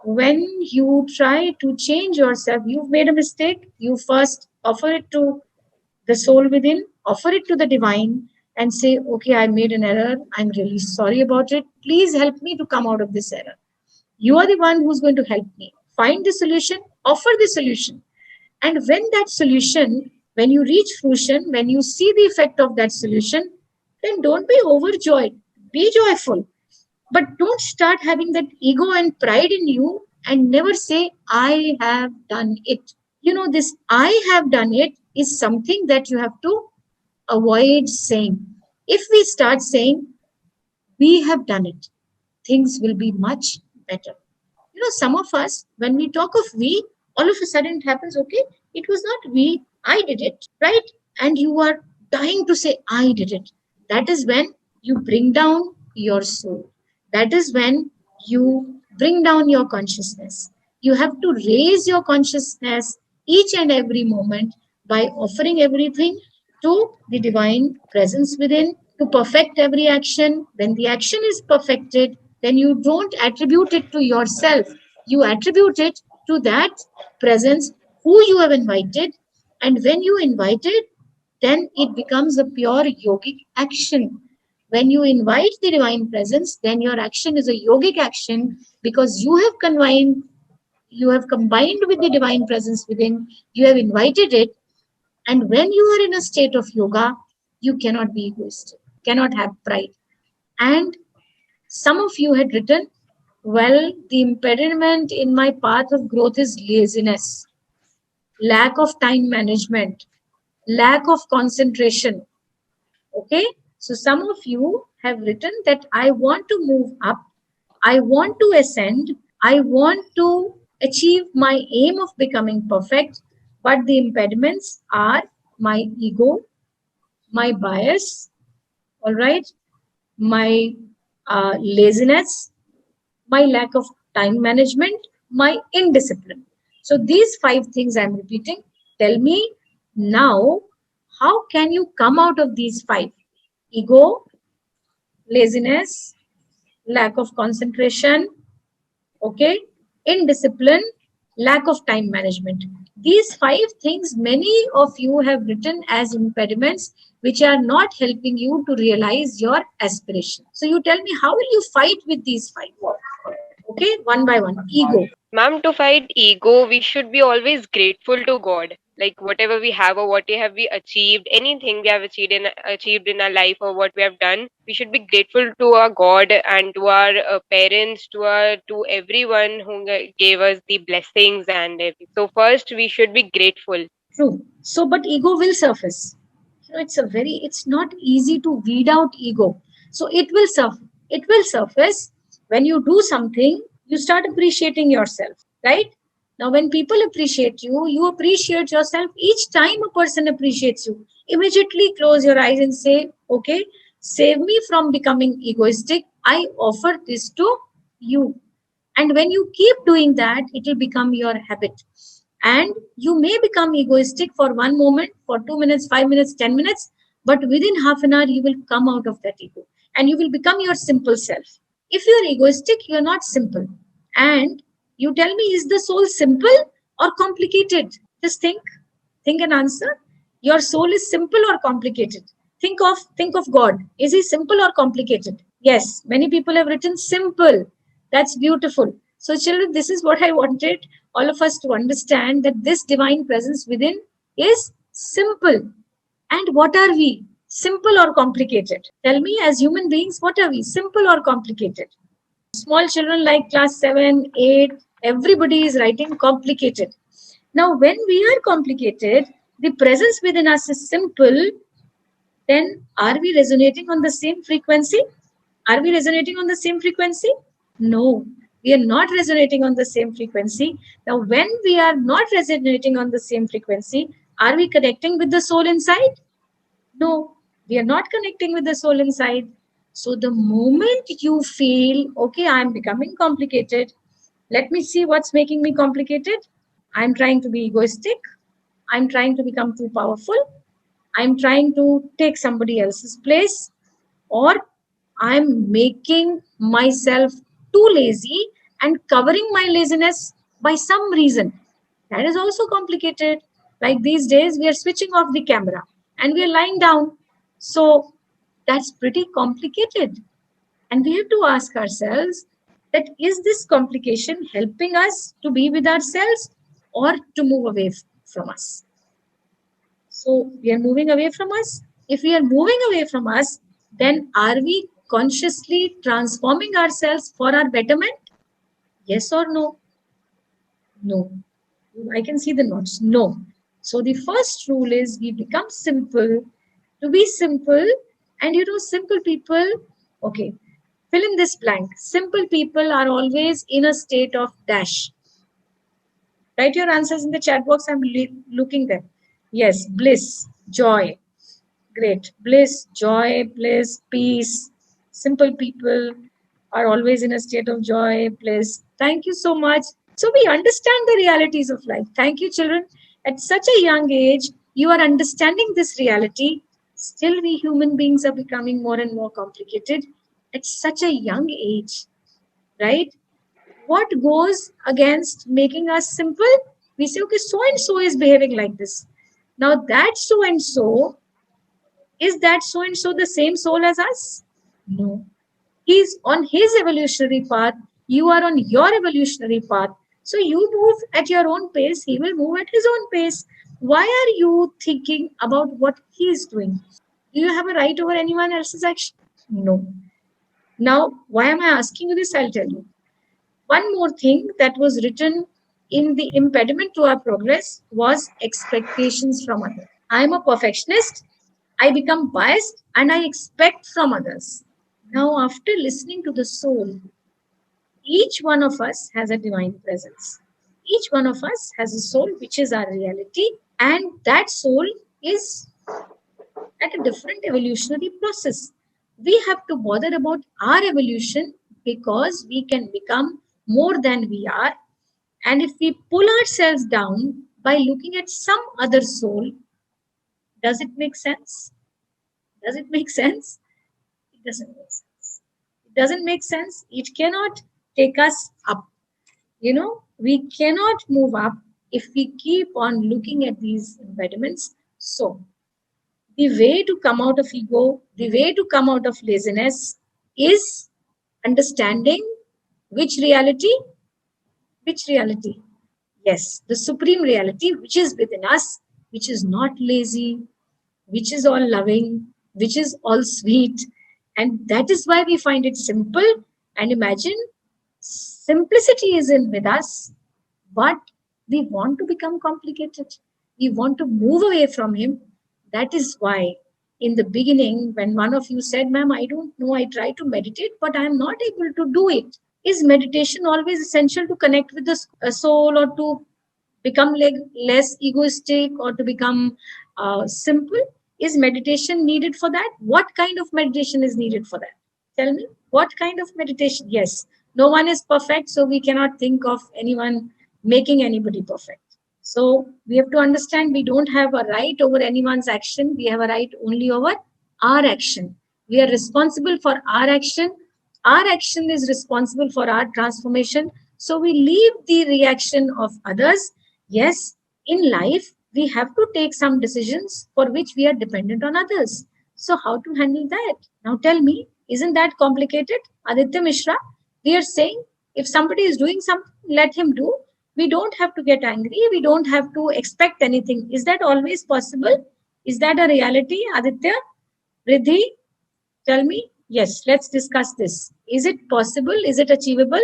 When you try to change yourself, you've made a mistake, you first offer it to the soul within, offer it to the divine, and say, okay, I made an error. I'm really sorry about it. Please help me to come out of this error. You are the one who's going to help me. Find the solution, offer the solution. And when that solution, when you reach fruition, when you see the effect of that solution, then don't be overjoyed. Be joyful. But don't start having that ego and pride in you and never say, I have done it. You know, this I have done it is something that you have to avoid saying. If we start saying, we have done it, things will be much better. You know, some of us, when we talk of we, all of a sudden it happens, okay, it was not we, I did it, right? And you are dying to say, I did it. That is when you bring down your soul. That is when you bring down your consciousness. You have to raise your consciousness each and every moment by offering everything to the divine presence within, to perfect every action. When the action is perfected, then you don't attribute it to yourself. You attribute it to that presence who you have invited. And when you invite it, then it becomes a pure yogic action. When you invite the divine presence, then your action is a yogic action because you have combined you have combined with the divine presence within, you have invited it. And when you are in a state of yoga, you cannot be egoistic, cannot have pride. And some of you had written, well, the impediment in my path of growth is laziness, lack of time management, lack of concentration. Okay, so some of you have written that I want to move up, I want to ascend, I want to achieve my aim of becoming perfect, but the impediments are my ego, my bias, all right, my laziness, my lack of time management, my indiscipline. So these 5 things I'm repeating. Tell me now, how can you come out of these 5? Ego, laziness, lack of concentration, okay, indiscipline, lack of time management. These 5 things many of you have written as impediments which are not helping you to realize your aspiration. So you tell me, how will you fight with these 5? Okay, one by one. Ego. Ma'am, to fight ego, we should be always grateful to God. Like whatever we have or what have we achieved, anything we have achieved in our life or what we have done, we should be grateful to our God and to our parents, to everyone who gave us the blessings and everything. So first, we should be grateful. True. So, but ego will surface. It's not easy to weed out ego. So it will surface when you do something, you start appreciating yourself, right? Now, when people appreciate you, you appreciate yourself. Each time a person appreciates you, immediately close your eyes and say, okay, save me from becoming egoistic. I offer this to you. And when you keep doing that, it will become your habit. And you may become egoistic for 1 moment, for 2 minutes, 5 minutes, 10 minutes, but within half an hour, you will come out of that ego and you will become your simple self. If you are egoistic, you are not simple. And you tell me, is the soul simple or complicated? Just think and answer. Your soul is simple or complicated? Think of God. Is he simple or complicated? Yes, many people have written simple. That's beautiful. So, children, this is what I wanted all of us to understand, that this divine presence within is simple. And what are we? Simple or complicated? Tell me, as human beings, what are we? Simple or complicated? Small children like class 7, 8, everybody is writing complicated. Now, when we are complicated, the presence within us is simple, then are we resonating on the same frequency? Are we resonating on the same frequency? No, we are not resonating on the same frequency. Now, when we are not resonating on the same frequency, are we connecting with the soul inside? No, we are not connecting with the soul inside. So, the moment you feel, okay, I'm becoming complicated, let me see what's making me complicated. I'm trying to be egoistic. I'm trying to become too powerful. I'm trying to take somebody else's place, or I'm making myself too lazy and covering my laziness by some reason. That is also complicated. Like these days, we are switching off the camera and we are lying down. So that's pretty complicated. And we have to ask ourselves that, is this complication helping us to be with ourselves or to move away from us? So we are moving away from us. If we are moving away from us, then are we consciously transforming ourselves for our betterment? Yes or no? No. I can see the notes. No. So the first rule is we become simple. To be simple, and simple people, okay, fill in this blank. Simple people are always in a state of dash. Write your answers in the chat box. I'm looking there. Yes, bliss, joy. Great. Bliss, joy, bliss, peace. Simple people are always in a state of joy, bliss. Thank you so much. So we understand the realities of life. Thank you, children. At such a young age, you are understanding this reality. Still, we human beings are becoming more and more complicated at such a young age, right? What goes against making us simple? We say, okay, so and so is behaving like this. Now, that so and so, is that so and so the same soul as us? No. He's on his evolutionary path. You are on your evolutionary path. So you move at your own pace, he will move at his own pace. Why are you thinking about what he is doing? Do you have a right over anyone else's action? No. Now, why am I asking you this? I'll tell you. One more thing that was written in the impediment to our progress was expectations from others. I am a perfectionist. I become biased and I expect from others. Now, after listening to the soul, each one of us has a divine presence. Each one of us has a soul, which is our reality, and that soul is at a different evolutionary process. We have to bother about our evolution because we can become more than we are. And if we pull ourselves down by looking at some other soul, does it make sense? Does it make sense? It doesn't make sense. It doesn't make sense. It cannot take us up. We cannot move up if we keep on looking at these impediments. So, the way to come out of ego, the way to come out of laziness is understanding which reality, which reality. Yes, the supreme reality which is within us, which is not lazy, which is all loving, which is all sweet. And that is why we find it simple. And imagine simplicity is in with us, but we want to become complicated. We want to move away from him. That is why in the beginning, when one of you said, ma'am, I don't know, I try to meditate, but I am not able to do it. Is meditation always essential to connect with the soul or to become less egoistic or to become simple? Is meditation needed for that? What kind of meditation is needed for that? Tell me, what kind of meditation? Yes, no one is perfect, so we cannot think of anyone making anybody perfect. So we have to understand we don't have a right over anyone's action. We have a right only over our action. We are responsible for our action. Our action is responsible for our transformation. So we leave the reaction of others. Yes, in life, we have to take some decisions for which we are dependent on others. So how to handle that? Now tell me, isn't that complicated? Aditya Mishra, we are saying if somebody is doing something, let him do. We don't have to get angry. We don't have to expect anything. Is that always possible? Is that a reality, Aditya? Riddhi, tell me. Yes, let's discuss this. Is it possible? Is it achievable?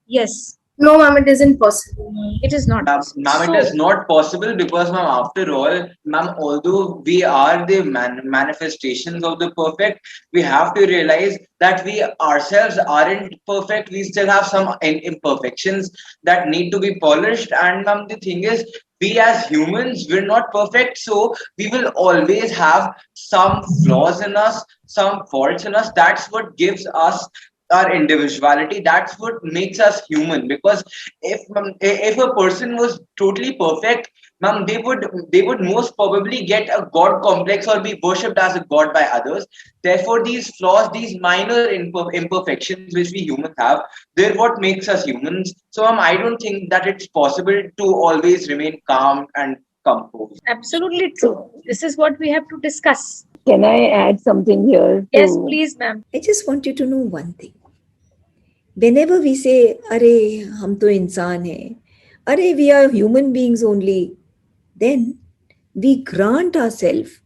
Yes. No, ma'am, it isn't possible. It is not possible. Ma'am, it is not possible because, ma'am, after all, ma'am, although we are the manifestations of the perfect, we have to realize that we ourselves aren't perfect. We still have some imperfections that need to be polished. And, ma'am, the thing is, we as humans, we're not perfect. So we will always have some flaws in us, some faults in us. That's what gives us our individuality. That's what makes us human. Because if a person was totally perfect, ma'am, they would most probably get a god complex or be worshipped as a god by others. Therefore, these flaws, these minor imperfections which we humans have, they're what makes us humans. So, ma'am, I don't think that it's possible to always remain calm and composed. Absolutely true. This is what we have to discuss. Can I add something here? Yes, please, ma'am. I just want you to know one thing. Whenever we say, "Arey, hum to insaan hai," "Arey, we are human beings only," then we grant ourselves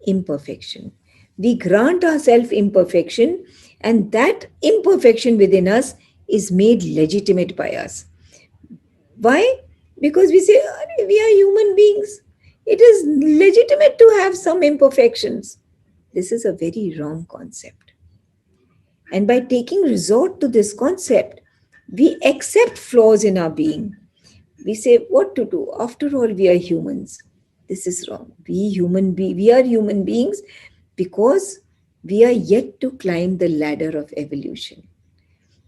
imperfection. We grant ourselves imperfection, and that imperfection within us is made legitimate by us. Why? Because we say, "Arey, we are human beings. It is legitimate to have some imperfections." This is a very wrong concept. And by taking resort to this concept, we accept flaws in our being. We say, what to do? After all, we are humans. This is wrong. We are human beings because we are yet to climb the ladder of evolution.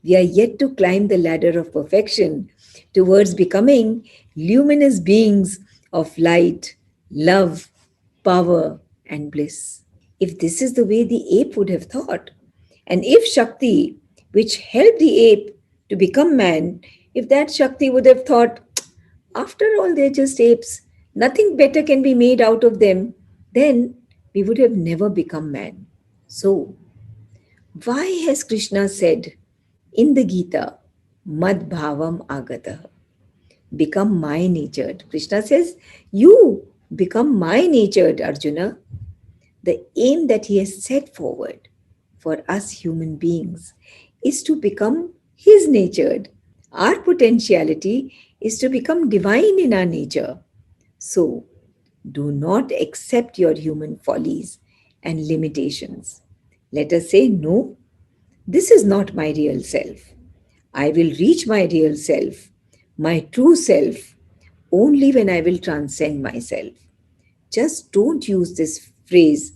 We are yet to climb the ladder of perfection towards becoming luminous beings of light, love, power, and bliss. If this is the way the ape would have thought, and if Shakti, which helped the ape to become man, if that Shakti would have thought, after all, they're just apes, nothing better can be made out of them, then we would have never become man. So, why has Krishna said in the Gita, Mad Bhavam Agata? become my natured. Krishna says, you become my natured, Arjuna. The aim that he has set forward for us human beings is to become his natured. Our potentiality is to become divine in our nature. So, do not accept your human follies and limitations. Let us say, no, this is not my real self. I will reach my real self, my true self, only when I will transcend myself. Just don't use this phrase,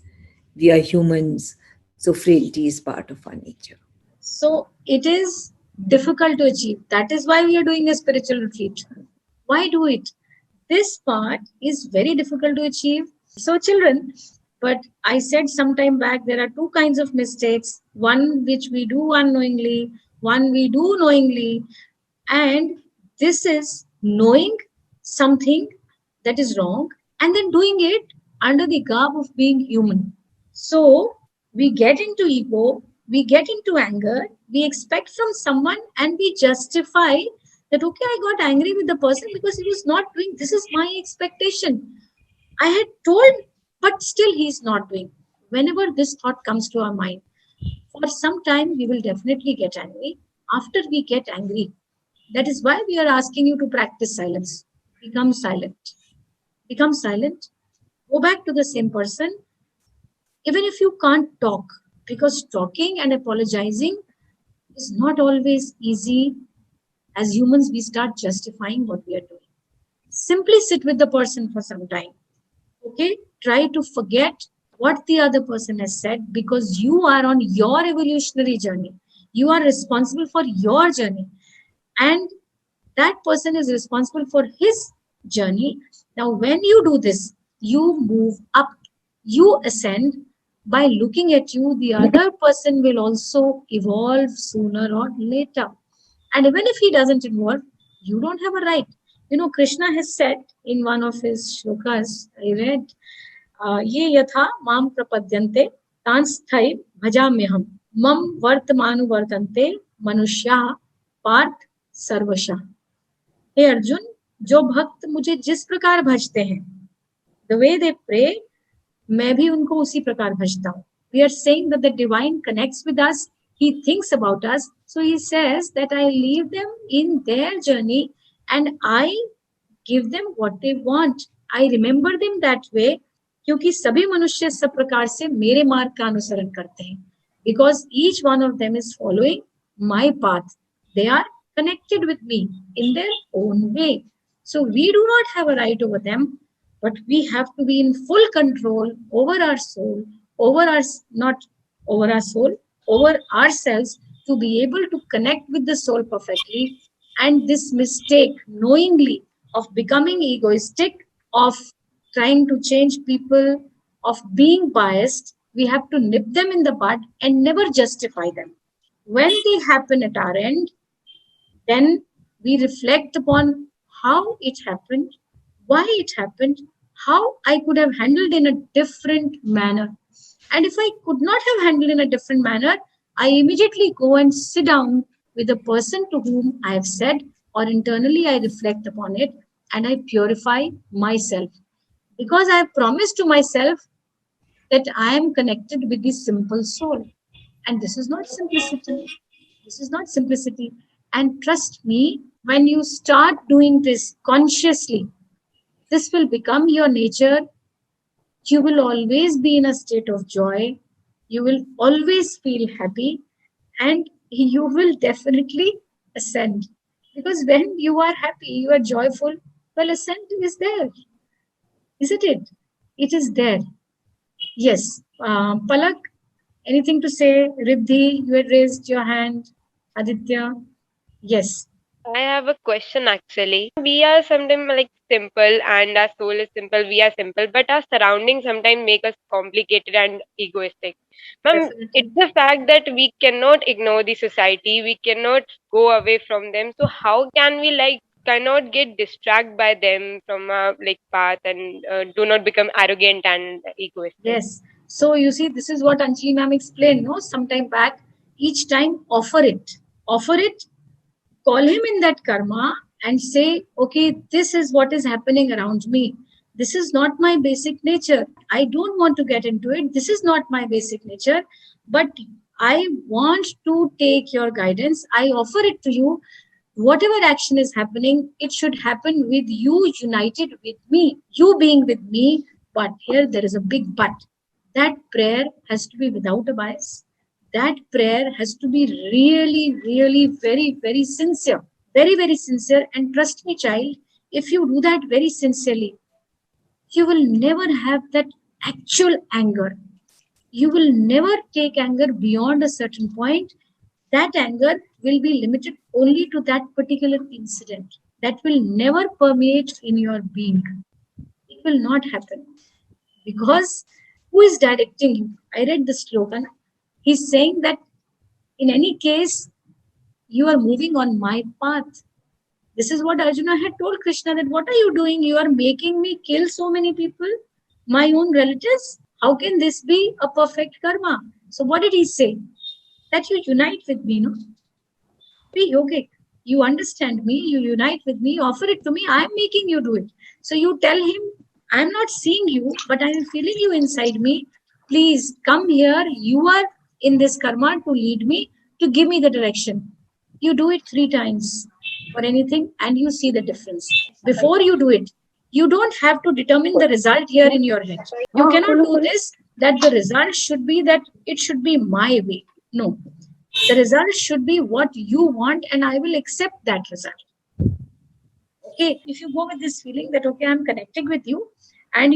we are humans, so frailty is part of our nature. So it is difficult to achieve. That is why we are doing a spiritual retreat. Why do it? This part is very difficult to achieve. So, children, but I said some time back there are two kinds of mistakes, one which we do unknowingly, one we do knowingly. And this is knowing something that is wrong and then doing it under the garb of being human. So we get into ego, we get into anger, we expect from someone and we justify that, okay, I got angry with the person because he was not doing, this is my expectation. I had told, but still he's not doing. Whenever this thought comes to our mind, for some time we will definitely get angry. After we get angry, that is why we are asking you to practice silence. Become silent. Become silent. Go back to the same person, even if you can't talk, because talking and apologizing is not always easy. As humans, we start justifying what we are doing. Simply sit with the person for some time. Okay? Try to forget what the other person has said because you are on your evolutionary journey. You are responsible for your journey. And that person is responsible for his journey. Now, when you do this, you move up, you ascend. By looking at you, the other person will also evolve sooner or later. And even if he doesn't evolve, you don't have a right. You know, Krishna has said in one of his shlokas, I read, ye yatha mam prapadyante tansthai bhajamyaham mam vartamanu vartante manushya parth sarvasha. हे अर्जुन, जो भक्त मुझे जिस प्रकार भजते हैं, the way they pray, मैं भी उनको उसी प्रकार भजता हूँ. We are saying that the divine connects with us, he thinks about us, so he says that I leave them in their journey and I give them what they want. I remember them that way, क्योंकि सभी मनुष्य सब प्रकार से मेरे मार्ग का अनुसरण करते हैं. Because each one of them is following my path. They are connected with me in their own way. So we do not have a right over them, but we have to be in full control over our soul, not over our soul, over ourselves to be able to connect with the soul perfectly. And this mistake, knowingly, of becoming egoistic, of trying to change people, of being biased, we have to nip them in the bud and never justify them. When they happen at our end, then we reflect upon how it happened, why it happened, how I could have handled in a different manner. And if I could not have handled in a different manner, I immediately go and sit down with the person to whom I have said, or internally I reflect upon it and I purify myself. Because I have promised to myself that I am connected with the simple soul. And this is not simplicity. This is not simplicity. And trust me, when you start doing this consciously, this will become your nature. You will always be in a state of joy. You will always feel happy. And you will definitely ascend. Because when you are happy, you are joyful, well, ascent is there. Isn't it? It is there. Yes. Palak, anything to say? Riddhi, you had raised your hand. Aditya, yes. I have a question actually. We are sometimes like simple and our soul is simple, we are simple, but our surroundings sometimes make us complicated and egoistic. Ma'am, it's the fact that we cannot ignore the society, we cannot go away from them. So how can we like cannot get distracted by them from our like path and do not become arrogant and egoistic? Yes. So you see, this is what Anjali ma'am explained, no, sometime back. Each time offer it. Offer it, call him in that karma, and say, okay, this is what is happening around me. This is not my basic nature. I don't want to get into it. This is not my basic nature, but I want to take your guidance. I offer it to you. Whatever action is happening, it should happen with you united with me, you being with me. But here there is a big but. That prayer has to be without a bias. That prayer has to be really, really very, very sincere. Very, very sincere. And trust me, child, if you do that very sincerely, you will never have that actual anger. You will never take anger beyond a certain point. That anger will be limited only to that particular incident. That will never permeate in your being. It will not happen. Because who is directing you? I read the slogan. He's saying that in any case, you are moving on my path. This is what Arjuna had told Krishna, that what are you doing? You are making me kill so many people, my own relatives. How can this be a perfect karma? So what did he say? That you unite with me, no? Be yogic. You understand me, you unite with me, offer it to me, I am making you do it. So you tell him, I am not seeing you, but I am feeling you inside me. Please come here. You are in this karma to lead me, to give me the direction. You do it 3 times for anything and you see the difference. Before you do it, you don't have to determine the result here in your head. You cannot do this, that the result should be that it should be my way. No. The result should be what you want, and I will accept that result. Okay, if you go with this feeling that, okay, I'm connecting with you, and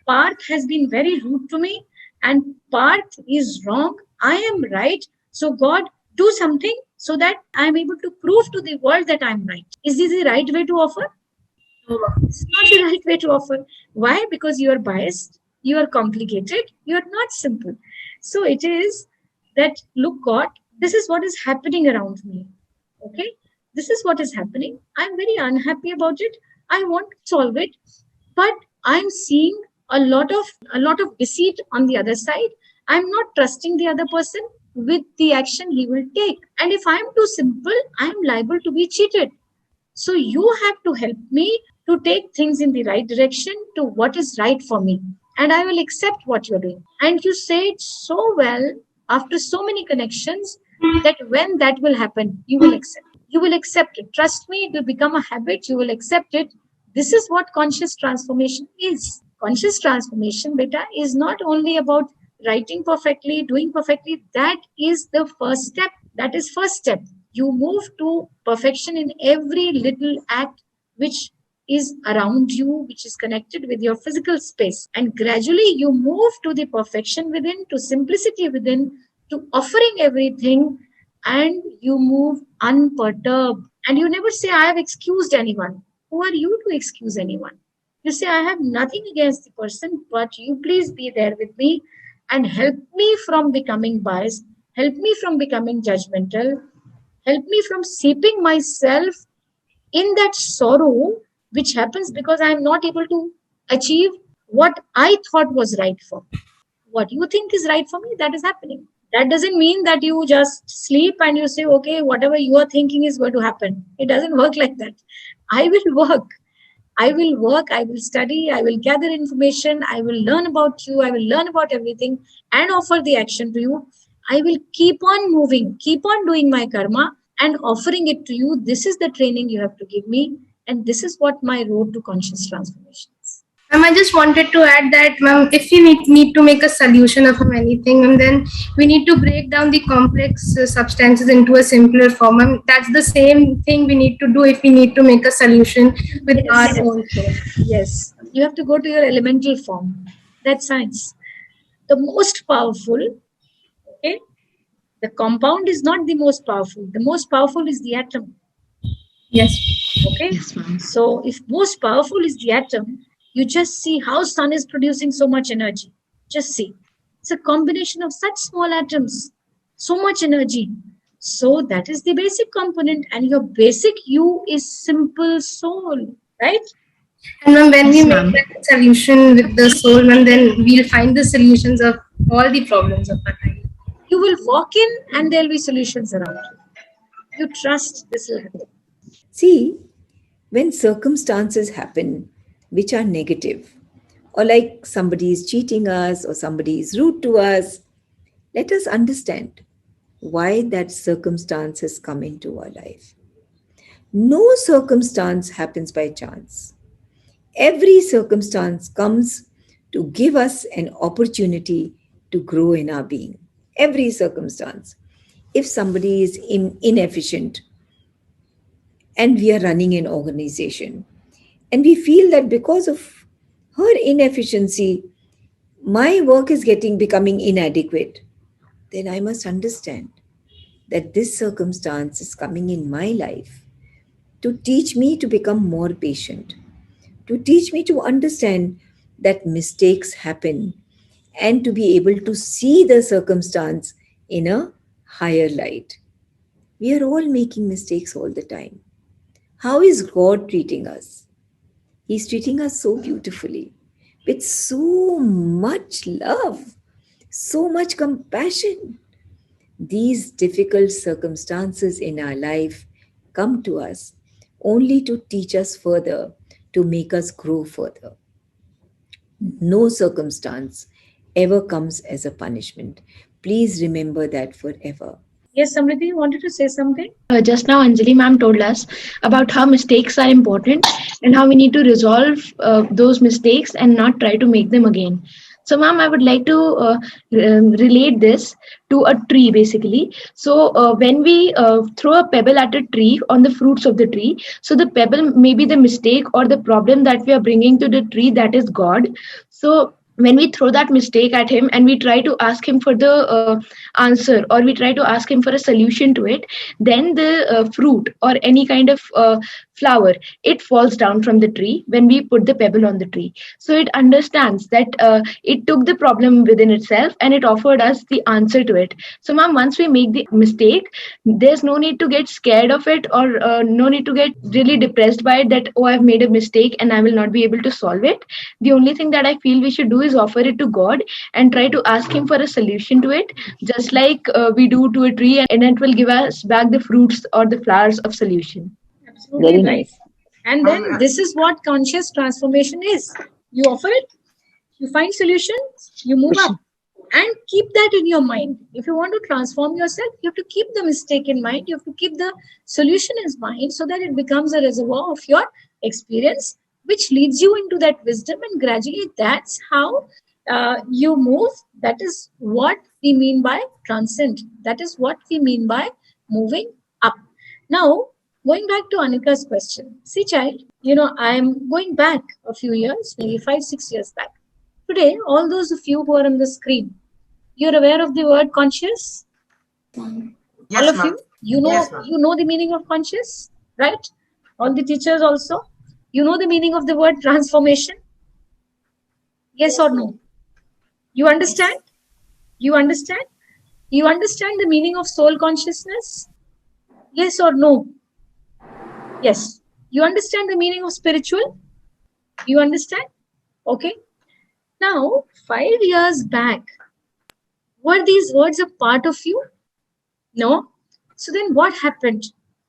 Parth has been very rude to me, and Parth is wrong, I am right. So, God, do something so that I am able to prove to the world that I'm right. Is this the right way to offer? It's not the right way to offer. Why? Because you are biased, you are complicated, you are not simple. So, it is that, look, God, this is what is happening around me. Okay, this is what is happening. I'm very unhappy about it. I want to solve it, but I'm seeing a lot of deceit on the other side. I'm not trusting the other person with the action he will take. And if I'm too simple, I'm liable to be cheated. So you have to help me to take things in the right direction to what is right for me. And I will accept what you're doing. And you say it so well after so many connections that when that will happen, you will accept. You will accept it. Trust me, it will become a habit. You will accept it. This is what conscious transformation is. Conscious transformation, beta, is not only about writing perfectly, doing perfectly. That is the first step. That is first step. You move to perfection in every little act which is around you, which is connected with your physical space. And gradually you move to the perfection within, to simplicity within, to offering everything, and you move unperturbed. And you never say, I have excused anyone. Who are you to excuse anyone? You say, I have nothing against the person, but you please be there with me and help me from becoming biased, help me from becoming judgmental, help me from seeping myself in that sorrow which happens because I am not able to achieve what I thought was right for me. What you think is right for me, that is happening. That doesn't mean that you just sleep and you say, okay, whatever you are thinking is going to happen. It doesn't work like that. I will work. I will work, I will study, I will gather information, I will learn about you, I will learn about everything and offer the action to you. I will keep on moving, keep on doing my karma and offering it to you. This is the training you have to give me, and this is what my road to conscious transformation is. I just wanted to add that, ma'am, if we need to make a solution of anything, and then we need to break down the complex substances into a simpler form. That's the same thing we need to do if we need to make a solution with our own soul. Yes, you have to go to your elemental form. That's science. The most powerful, okay? The compound is not the most powerful. The most powerful is the atom. Yes. Okay. Yes, ma'am. So if most powerful is the atom, you just see how sun is producing so much energy. Just see. It's a combination of such small atoms, so much energy. So that is the basic component, and your basic you is simple soul, right? And when we make that solution with the soul, and then we'll find the solutions of all the problems of our life. You will walk in and there'll be solutions around you. You trust this will happen. See, When circumstances happen which are negative, or like somebody is cheating us or somebody is rude to us, let us understand why that circumstance has come into our life. No circumstance happens by chance. Every circumstance comes to give us an opportunity to grow in our being. Every circumstance. If somebody is inefficient and we are running an organization, and we feel that because of her inefficiency, my work is becoming inadequate, then I must understand that this circumstance is coming in my life to teach me to become more patient, to teach me to understand that mistakes happen, and to be able to see the circumstance in a higher light. We are all making mistakes all the time. How is God treating us? He's treating us so beautifully, with so much love, so much compassion. These difficult circumstances in our life come to us only to teach us further, to make us grow further. No circumstance ever comes as a punishment. Please remember that forever. Yes, Samriddhi, you wanted to say something? Just now, Anjali ma'am told us about how mistakes are important and how we need to resolve those mistakes and not try to make them again. So, ma'am, I would like to relate this to a tree basically. So, when we throw a pebble at a tree on the fruits of the tree, so the pebble may be the mistake or the problem that we are bringing to the tree, that is God. So, when we throw that mistake at him and we try to ask him for the answer, or we try to ask him for a solution to it, then the fruit or any kind of flower, it falls down from the tree when we put the pebble on the tree. So it understands that it took the problem within itself and it offered us the answer to it. So ma'am, once we make the mistake, there's no need to get scared of it, or no need to get really depressed by it, that oh, I've made a mistake and I will not be able to solve it. The only thing that I feel we should do is offer it to God and try to ask him for a solution to it, just like we do to a tree, and it will give us back the fruits or the flowers of solution. Absolutely Very right. nice. And then this is what conscious transformation is. You offer it, you find solutions, you move up, and keep that in your mind. If you want to transform yourself, you have to keep the mistake in mind, you have to keep the solution in mind, so that it becomes a reservoir of your experience, which leads you into that wisdom, and gradually that's how you move. That is what we mean by transcend. That is what we mean by moving up. Now, going back to Anika's question. See, child, I'm going back a few years, maybe 5, 6 years back. Today, all those of you who are on the screen, you're aware of the word conscious? All Yes, of ma'am. you? You know, Yes, ma'am. you know the meaning of conscious, right? All the teachers also. You know the meaning of the word transformation? Yes or no? You understand? You understand? You understand the meaning of soul consciousness? Yes or no? Yes. You understand the meaning of spiritual? You understand? Okay. Now, 5 years back, were these words a part of you? No. So then what happened?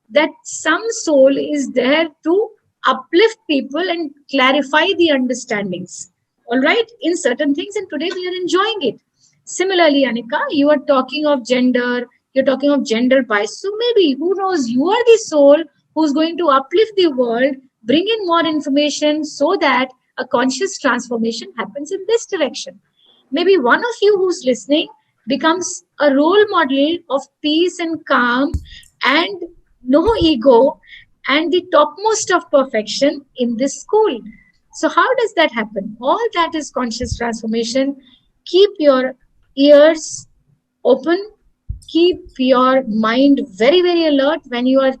That some soul is there to uplift people and clarify the understandings. All right, in certain things, and today we are enjoying it. Similarly, Anika, you are talking of gender, you're talking of gender bias. So maybe, who knows, you are the soul who's going to uplift the world, bring in more information so that a conscious transformation happens in this direction. Maybe one of you who's listening becomes a role model of peace and calm and no ego and the topmost of perfection in this school. So, how does that happen? All that is conscious transformation. Keep your ears open, keep your mind very, very alert when you are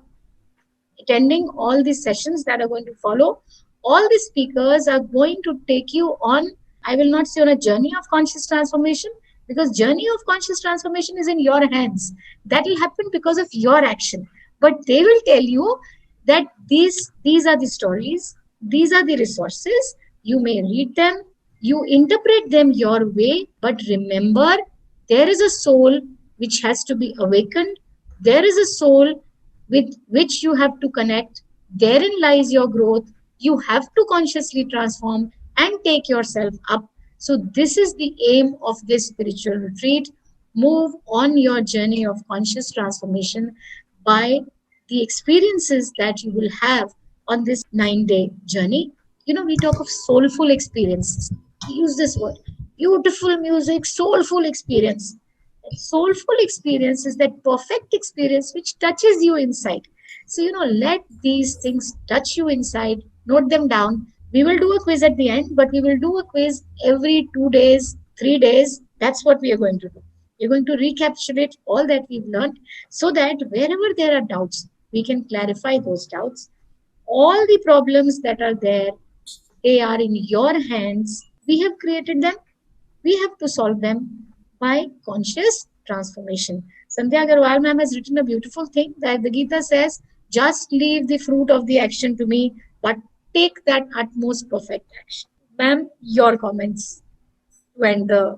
attending all these sessions that are going to follow. All the speakers are going to take you on, I will not say on a journey of conscious transformation, because journey of conscious transformation is in your hands. That will happen because of your action. But they will tell you that these are the stories, these are the resources. You may read them, you interpret them your way, but remember, there is a soul which has to be awakened. There is a soul with which you have to connect. Therein lies your growth. You have to consciously transform and take yourself up. So, this is the aim of this spiritual retreat. Move on your journey of conscious transformation by the experiences that you will have on this 9-day journey. We talk of soulful experiences. We use this word beautiful music, soulful experience. Soulful experience is that perfect experience which touches you inside. So, let these things touch you inside, note them down. We will do a quiz at the end, but we will do a quiz every 2 days, 3 days. That's what we are going to do. We're going to recapitulate all that we've learned so that wherever there are doubts, we can clarify those doubts. All the problems that are there, they are in your hands. We have created them. We have to solve them by conscious transformation. Sandhya Agarwal ma'am has written a beautiful thing that the Gita says, just leave the fruit of the action to me, but take that utmost perfect action. Ma'am, your comments to end the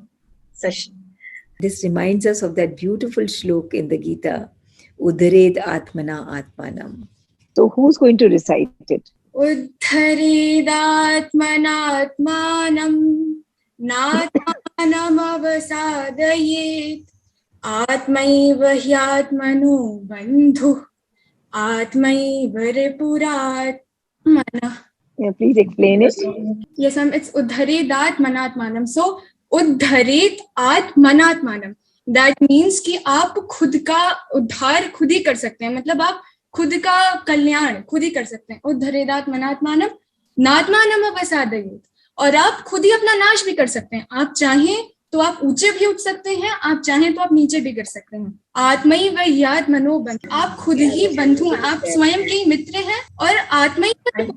session. This reminds us of that beautiful shlok in the Gita, Udhared Atmana Atmanam. So, who's going to recite it? उद्धरेदात्मनात्मानं नात्मानमवसादयेत् आत्मैव ह्यात्मनो बन्धुः आत्मैव रिपुरात्मनः. Please explain it. Yes, ma'am. It's उद्धरेदात्मनात्मानं. So, उद्धरेत आत्मनात्मानं. That means कि आप खुद का उद्धार खुद ही कर सकते हैं. मतलब आप खुद का कल्याण खुद ही कर सकते हैं. उद्धरेदात्मनात्मानं नात्मानम अवसादयेत्. और आप खुद ही अपना नाश भी कर सकते हैं. आप चाहें तो आप ऊंचे भी उठ सकते हैं, आप चाहें तो आप नीचे भी कर सकते हैं. आत्मई व यात्मनो बंधु. आप खुद ही बंधु हैं, आप स्वयं के मित्र हैं. और आत्मई तो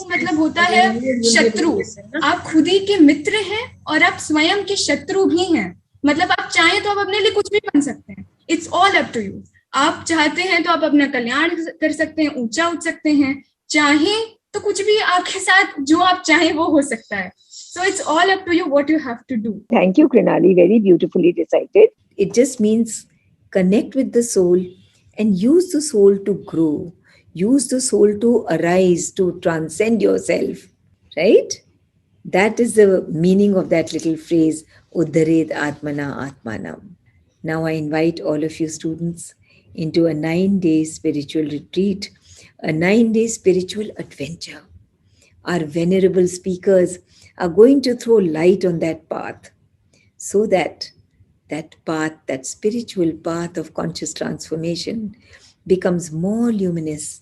मतलब होता है शत्रु. आप खुद ही के मित्र हैं और आप स्वयं के शत्रु भी हैं. मतलब आप चाहें तो आप अपने लिए कुछ भी बन सकते हैं. It's all up to you. आप चाहते हैं तो आप अपना कल्याण कर सकते हैं, ऊंचा उठ सकते हैं. चाहें तो कुछ भी आपके साथ जो आप चाहें वो हो सकता है. So it's all up to you what you have to do. Thank you, Krinali. Very beautifully recited. It just means connect with the soul and use the soul to grow. Use the soul to arise, to transcend yourself. Right? That is the meaning of that little phrase, Udhared Atmana Atmanam. Now I invite all of you students into a 9-day spiritual retreat, a 9-day spiritual adventure. Our venerable speakers are going to throw light on that path so that path, that spiritual path of conscious transformation becomes more luminous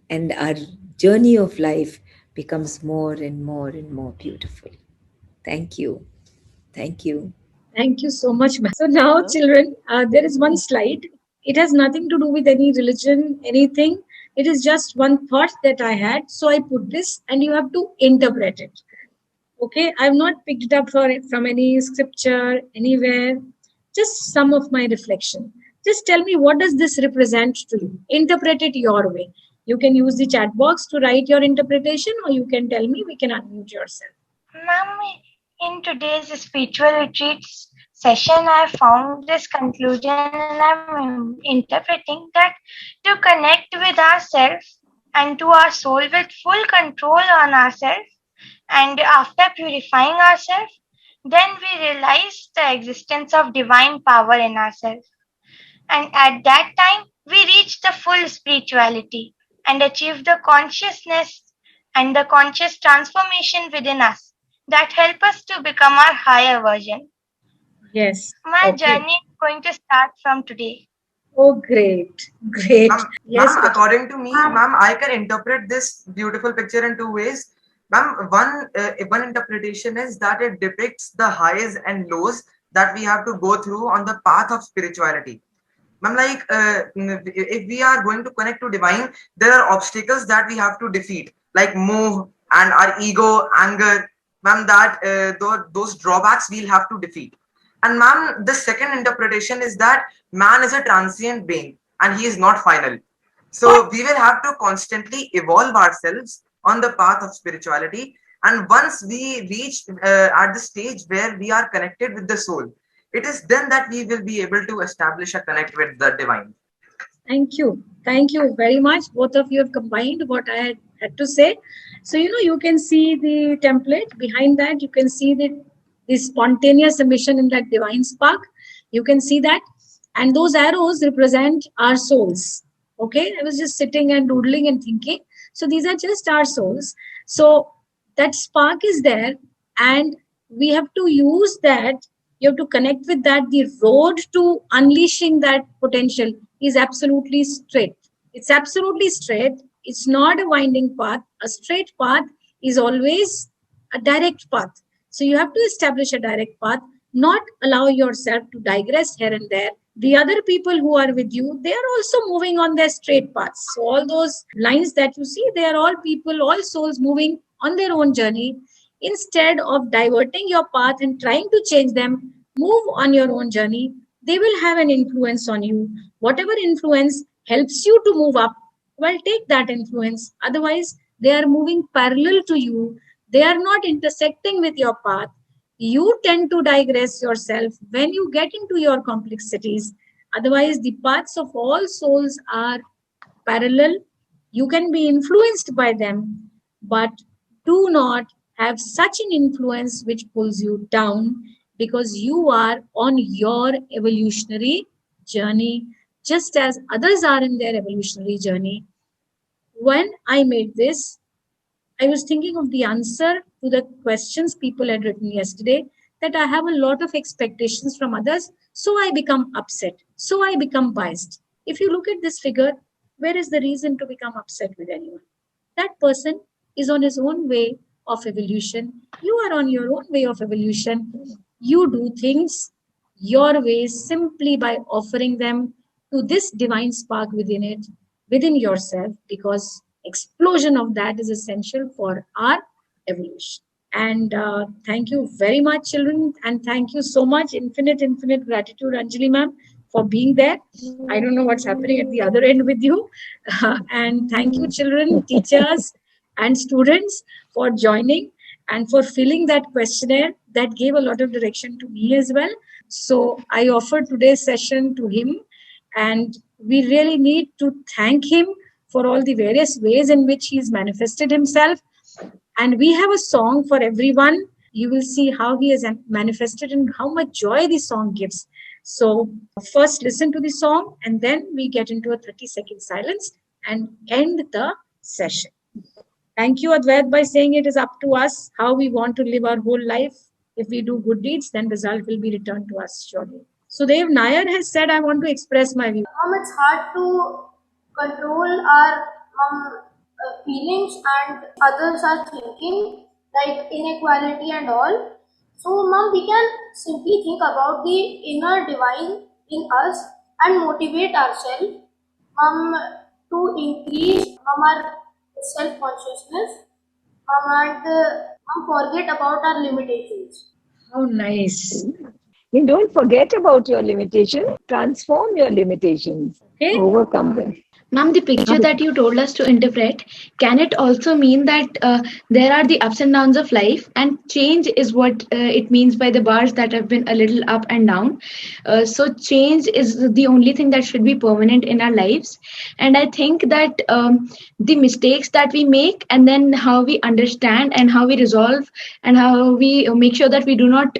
and our journey of life becomes more and more and more beautiful. Thank you. Thank you. Thank you so much, ma'am. So now, children, there is one slide. It has nothing to do with any religion, anything. It is just one thought that I had. So I put this and you have to interpret it. Okay, I've not picked it up from any scripture, anywhere. Just some of my reflection. Just tell me, what does this represent to you? Interpret it your way. You can use the chat box to write your interpretation, or you can tell me. We can unmute yourself. Ma'am, in today's spiritual retreats session, I found this conclusion and I'm interpreting that to connect with ourselves and to our soul with full control on ourselves, and after purifying ourselves, then we realize the existence of divine power in ourselves. And at that time, we reach the full spirituality and achieve the consciousness and the conscious transformation within us that help us to become our higher version. Yes. My journey is going to start from today. Oh, great. Great. Yes. Ma'am, according to me, ma'am, I can interpret this beautiful picture in two ways. Ma'am, one interpretation is that it depicts the highs and lows that we have to go through on the path of spirituality. Ma'am, like if we are going to connect to divine, there are obstacles that we have to defeat, like moh and our ego, anger. Ma'am, that those drawbacks we'll have to defeat. And ma'am, the second interpretation is that man is a transient being and he is not final. So we will have to constantly evolve ourselves on the path of spirituality. And once we reach at the stage where we are connected with the soul, it is then that we will be able to establish a connect with the divine. Thank you. Thank you very much. Both of you have combined what I had to say. So, you can see the template. Behind that, you can see the spontaneous emission in that divine spark. You can see that. And those arrows represent our souls. Okay. I was just sitting and doodling and thinking. So, these are just our souls. So, that spark is there. And we have to use that. You have to connect with that. The road to unleashing that potential is absolutely straight. It's absolutely straight. It's not a winding path. A straight path is always a direct path. So you have to establish a direct path, not allow yourself to digress here and there. The other people who are with you, they are also moving on their straight paths. So all those lines that you see, they are all people, all souls moving on their own journey. Instead of diverting your path and trying to change them, move on your own journey. They will have an influence on you. Whatever influence helps you to move up, well, take that influence. Otherwise, they are moving parallel to you. They are not intersecting with your path. You tend to digress yourself when you get into your complexities. Otherwise, the paths of all souls are parallel. You can be influenced by them, but do not have such an influence which pulls you down, because you are on your evolutionary journey just as others are in their evolutionary journey. When I made this, I was thinking of the answer to the questions people had written yesterday, that I have a lot of expectations from others, so I become upset, so I become biased. If you look at this figure, where is the reason to become upset with anyone? That person is on his own way of evolution. You are on your own way of evolution. You do things your way simply by offering them to this divine spark within it, within yourself, because explosion of that is essential for our evolution. And thank you very much, children. And thank you so much. Infinite gratitude, Anjali ma'am, for being there. I don't know what's happening at the other end with you. And thank you, children, teachers, and students for joining and for filling that questionnaire that gave a lot of direction to me as well. So I offer today's session to him, and we really need to thank him for all the various ways in which he's manifested himself. And we have a song for everyone. You will see how he has manifested and how much joy the song gives. So first listen to the song, and then we get into a 30-second silence and end the session. Thank you, Advait, by saying it is up to us how we want to live our whole life. If we do good deeds, then result will be returned to us surely. Sudev Nair has said, I want to express my view. It's hard to control our feelings and others are thinking, like inequality and all. So, we can simply think about the inner divine in us and motivate ourselves to increase our self-consciousness and forget about our limitations. How nice. You don't forget about your limitations, transform your limitations, overcome them. Ma'am, the picture that you told us to interpret, can it also mean that there are the ups and downs of life, and change is what it means by the bars that have been a little up and down? So change is the only thing that should be permanent in our lives. And I think that the mistakes that we make, and then how we understand and how we resolve and how we make sure that we do not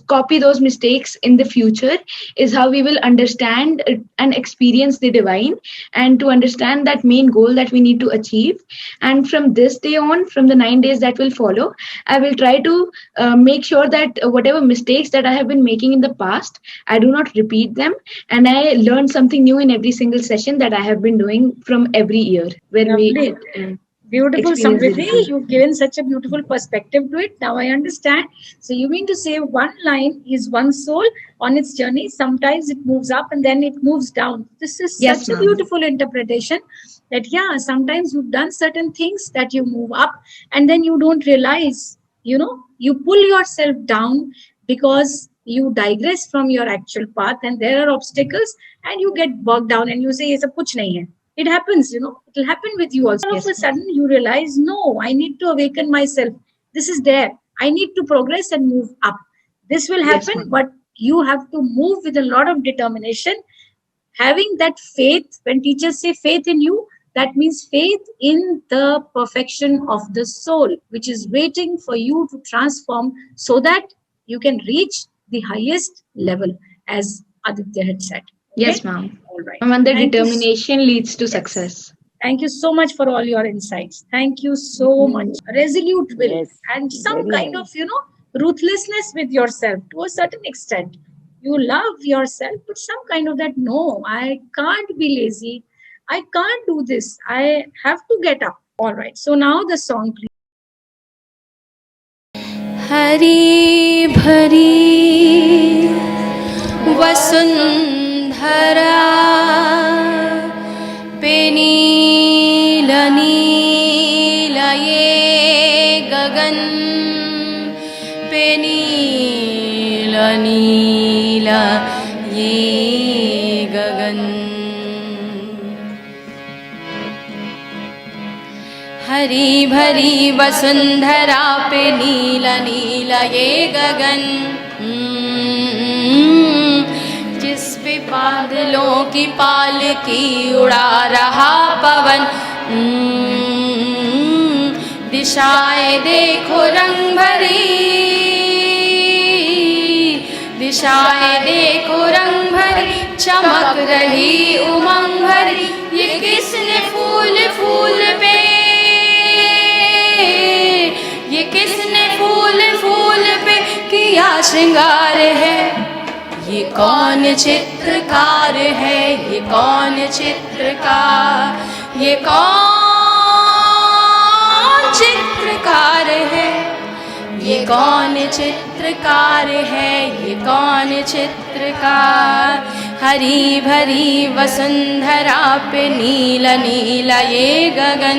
copy those mistakes in the future, is how we will understand and experience the divine, and to understand that main goal that we need to achieve. And from this day on, from the 9 days that will follow, I will try to make sure that whatever mistakes that I have been making in the past, I do not repeat them, and I learn something new in every single session that I have been doing from every year when we Beautiful, experience the Samriddhi. divine. You've given such a beautiful perspective to it. Now I understand. So you mean to say one line is one soul on its journey. Sometimes it moves up and then it moves down. This is Yes, such a ma'am. beautiful interpretation that, yeah, sometimes you've done certain things that you move up and then you don't realize, you pull yourself down because you digress from your actual path and there are obstacles and you get bogged down and you say, "Ye sab kuch nahi hai." It happens, it will happen with you also. All of a sudden, you realize, no, I need to awaken myself. This is there. I need to progress and move up. This will happen, but you have to move with a lot of determination. having that faith. When teachers say faith in you, that means faith in the perfection of the soul, which is waiting for you to transform so that you can reach the highest level, as Aditya had said. Yes, ma'am. All right. And the Thank you. determination leads to Yes. success. Thank you so much for all your insights. Thank you so much. Resolute will, Yes, and some very kind nice. of, ruthlessness with yourself to a certain extent. You love yourself, but some kind of that, no, I can't be lazy. I can't do this. I have to get up. All right. So now the song, please. हरी भरी वसुंधरा पे नील नील ये गगन पे नील नील ये गगन हरी भरी वसुंधरा पे नीला नीला ये गगन जिस पे बादलों की पालकी उड़ा रहा पवन दिशाएं देखो रंग भरी दिशाएं देखो रंग भरी चमक रही उमंग भरी ये किसने फूल फूल पे ये किसने फूल फूल पे किया श्रृंगार है ये कौन चित्रकार है ये कौन चित्रकार ये कौन चित्रकार है ये कौन चित्रकार है ये कौन चित्रकार हरी भरी वसुंधरा पे नीला नीला ये गगन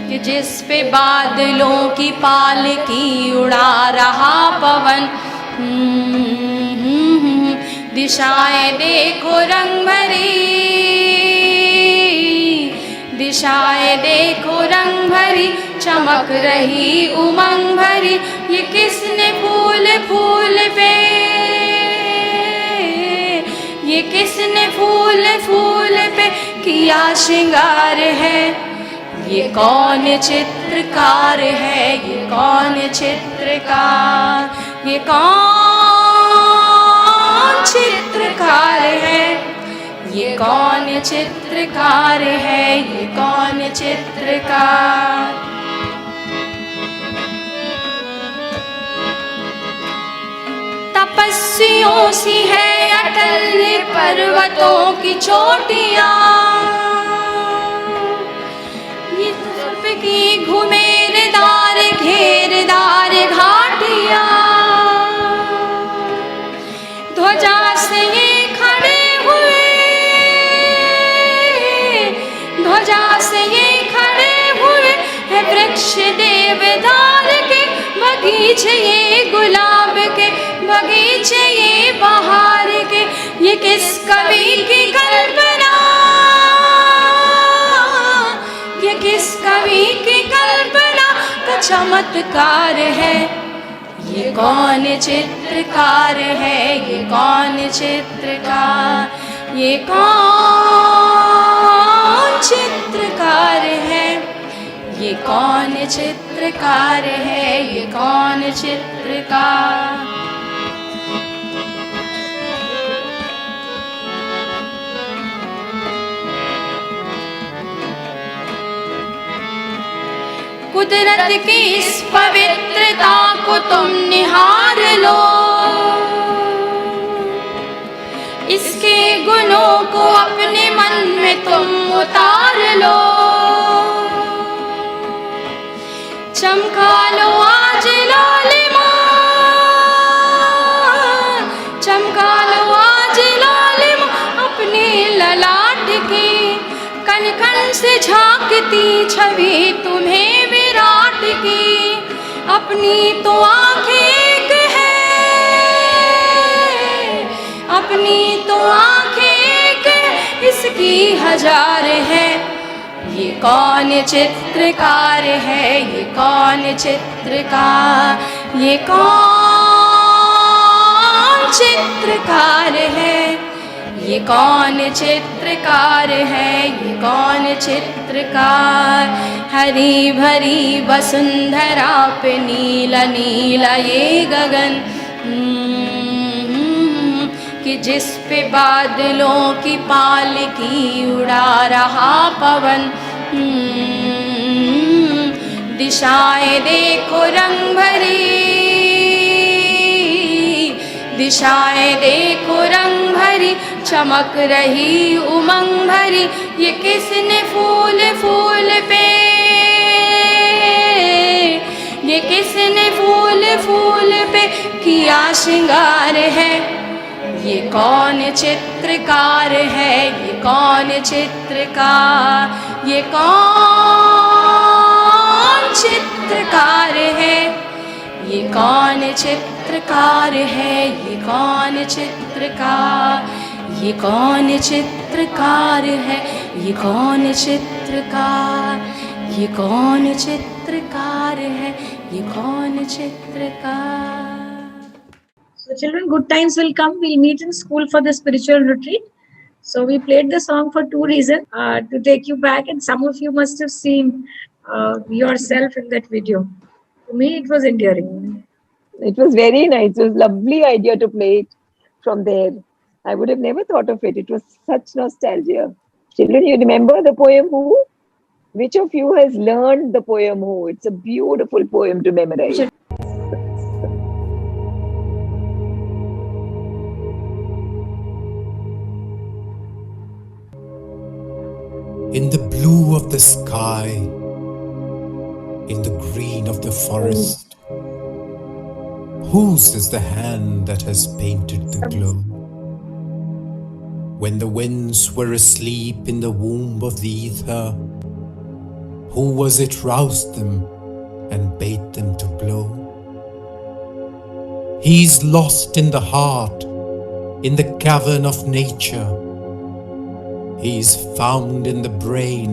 कि जिस पे बादलों की पालकी उड़ा रहा पवन दिशाएं देखो रंग भरी दिशाएं देखो रंग भरी चमक रही उमंग भरी ये किसने फूल फूल पे ये किसने फूल फूल पे किया श्रृंगार है ये कौन चित्रकार है ये कौन चित्रकार ये कौन चित्रकार है ये कौन चित्रकार है ये कौन चित्रकार तपस्वियों सी है अटल पर्वतों की चोटियां ये सर्प की घुमेरदार घेरदार घाटियां ध्वजा से ये खड़े हुए ध्वजा से ये खड़े हुए है वृक्ष देवदार के बगीचे ये गुलाब के बगीचे ये बहार के ये किस कवि की कल्पना ये किस कवि की कल्पना का चमत्कार है ये कौन चित्रकार है ये कौन चित्रकार ये कौन चित्रकार है ये कौन चित्रकार है ये कौन चित्रकार कुदरत की इस पवित्रता को तुम निहार लो इसके गुणों को अपने मन में तुम उतार लो चमका लो आज लालिमा चमका लो आज लालिमा अपने ललाट की कन कन से झांकती छवि तुम्हें विराट की अपनी तो आँखें एक है अपनी तो आँखें एक है इसकी हजार है ये कौन चित्रकार है ये कौन चित्रकार ये कौन चित्रकार है, ये कौन चित्रकार है, ये कौन चित्रकार। हरी भरी वसुंधरा पे नीला नीला ये गगन, कि जिस पे बादलों की पालकी उड़ा रहा पवन। दिशाएं देखो रंग भरी, दिशाएं देखो रंग भरी, चमक रही उमंग भरी। ये किसने फूल फूल पे, ये किसने फूल फूल पे किया श्रृंगार है। ये कौन चित्रकार है, ये कौन चित्रकार, ये कौन चित्रकार है, ये कौन चित्रकार है, ये कौन चित्रकार, ये कौन चित्रकार है, ये कौन चित्रकार, ये कौन चित्रकार है, ये कौन चित्रकार। So children, good times will come. We'll meet in school for the spiritual retreat. So we played the song for two reasons, to take you back, and some of you must have seen yourself in that video. To me, it was endearing. It was very nice. It was a lovely idea to play it from there. I would have never thought of it. It was such nostalgia. Children, you remember the poem Who? Which of you has learned the poem Who? It's a beautiful poem to memorize. In the blue of the sky, in the green of the forest, whose is the hand that has painted the glow? When the winds were asleep in the womb of the ether, who was it roused them and bade them to blow? He's lost in the heart, in the cavern of nature. He's found in the brain,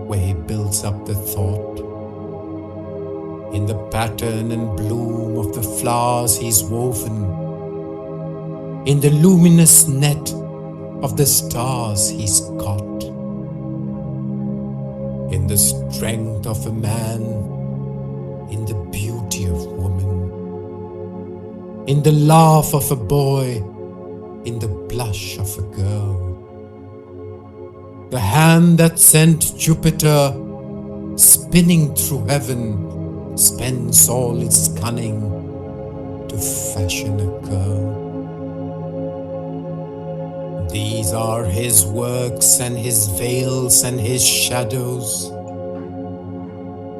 where he builds up the thought. In the pattern and bloom of the flowers he's woven, in the luminous net of the stars he's caught. In the strength of a man, in the beauty of woman, in the laugh of a boy, in the blush of a girl. The hand that sent Jupiter spinning through heaven spends all its cunning to fashion a curl. These are his works and his veils and his shadows.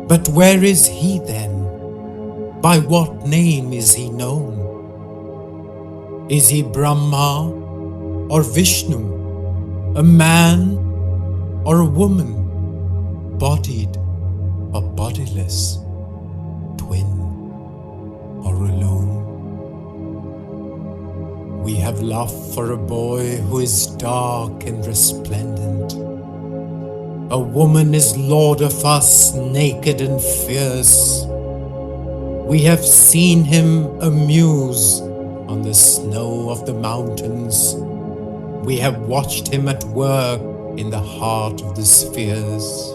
But where is he then? By what name is he known? Is he Brahma or Vishnu, a man or a woman, bodied or bodiless, twin or alone? We have love for a boy who is dark and resplendent. A woman is lord of us, naked and fierce. We have seen him a muse on the snow of the mountains. We have watched him at work in the heart of the spheres.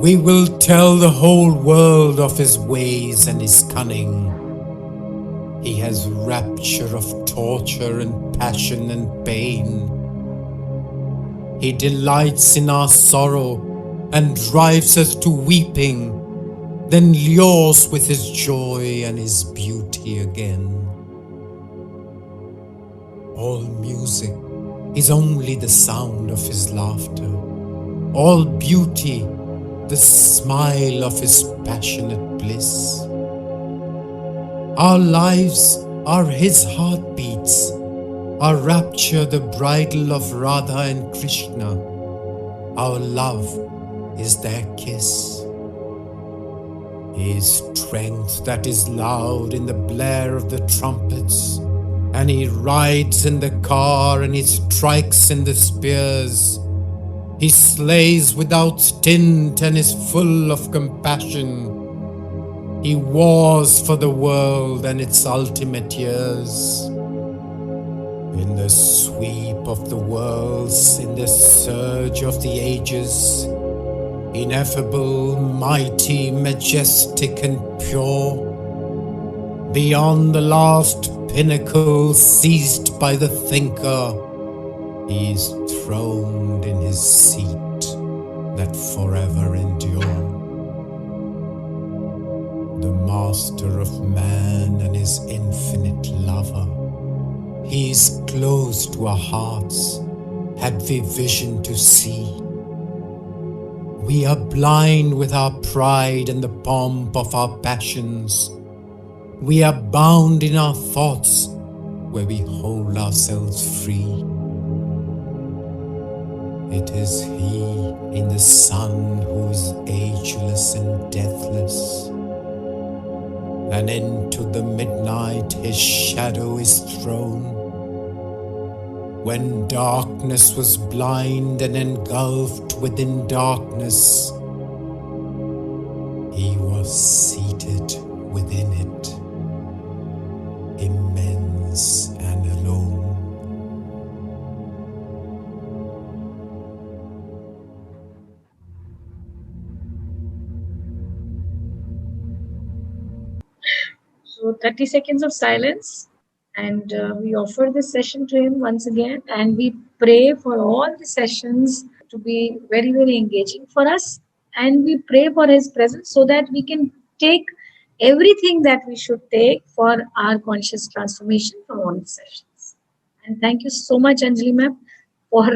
We will tell the whole world of his ways and his cunning. He has rapture of torture and passion and pain. He delights in our sorrow and drives us to weeping, then lures with his joy and his beauty again. All music is only the sound of his laughter. All beauty, the smile of his passionate bliss. Our lives are his heartbeats, our rapture the bridal of Radha and Krishna. Our love is their kiss. His strength that is loud in the blare of the trumpets, and he rides in the car and he strikes in the spears. He slays without stint and is full of compassion. He wars for the world and its ultimate years. In the sweep of the worlds, in the surge of the ages, ineffable, mighty, majestic and pure, beyond the last pinnacle seized by the thinker, he is throned in his seat that forever endure. The master of man and his infinite lover, he is close to our hearts, had we vision to see. We are blind with our pride and the pomp of our passions. We are bound in our thoughts where we hold ourselves free. It is He in the Son who is ageless and deathless, and into the midnight His shadow is thrown. When darkness was blind and engulfed within darkness, He was seated within it, immense and alone. So 30 seconds of silence, and we offer this session to him once again, and we pray for all the sessions to be very, very engaging for us, and we pray for his presence so that we can take everything that we should take for our conscious transformation from all the sessions. And thank you so much, Anjali ma'am, for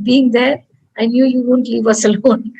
being there. I knew you won't leave us alone.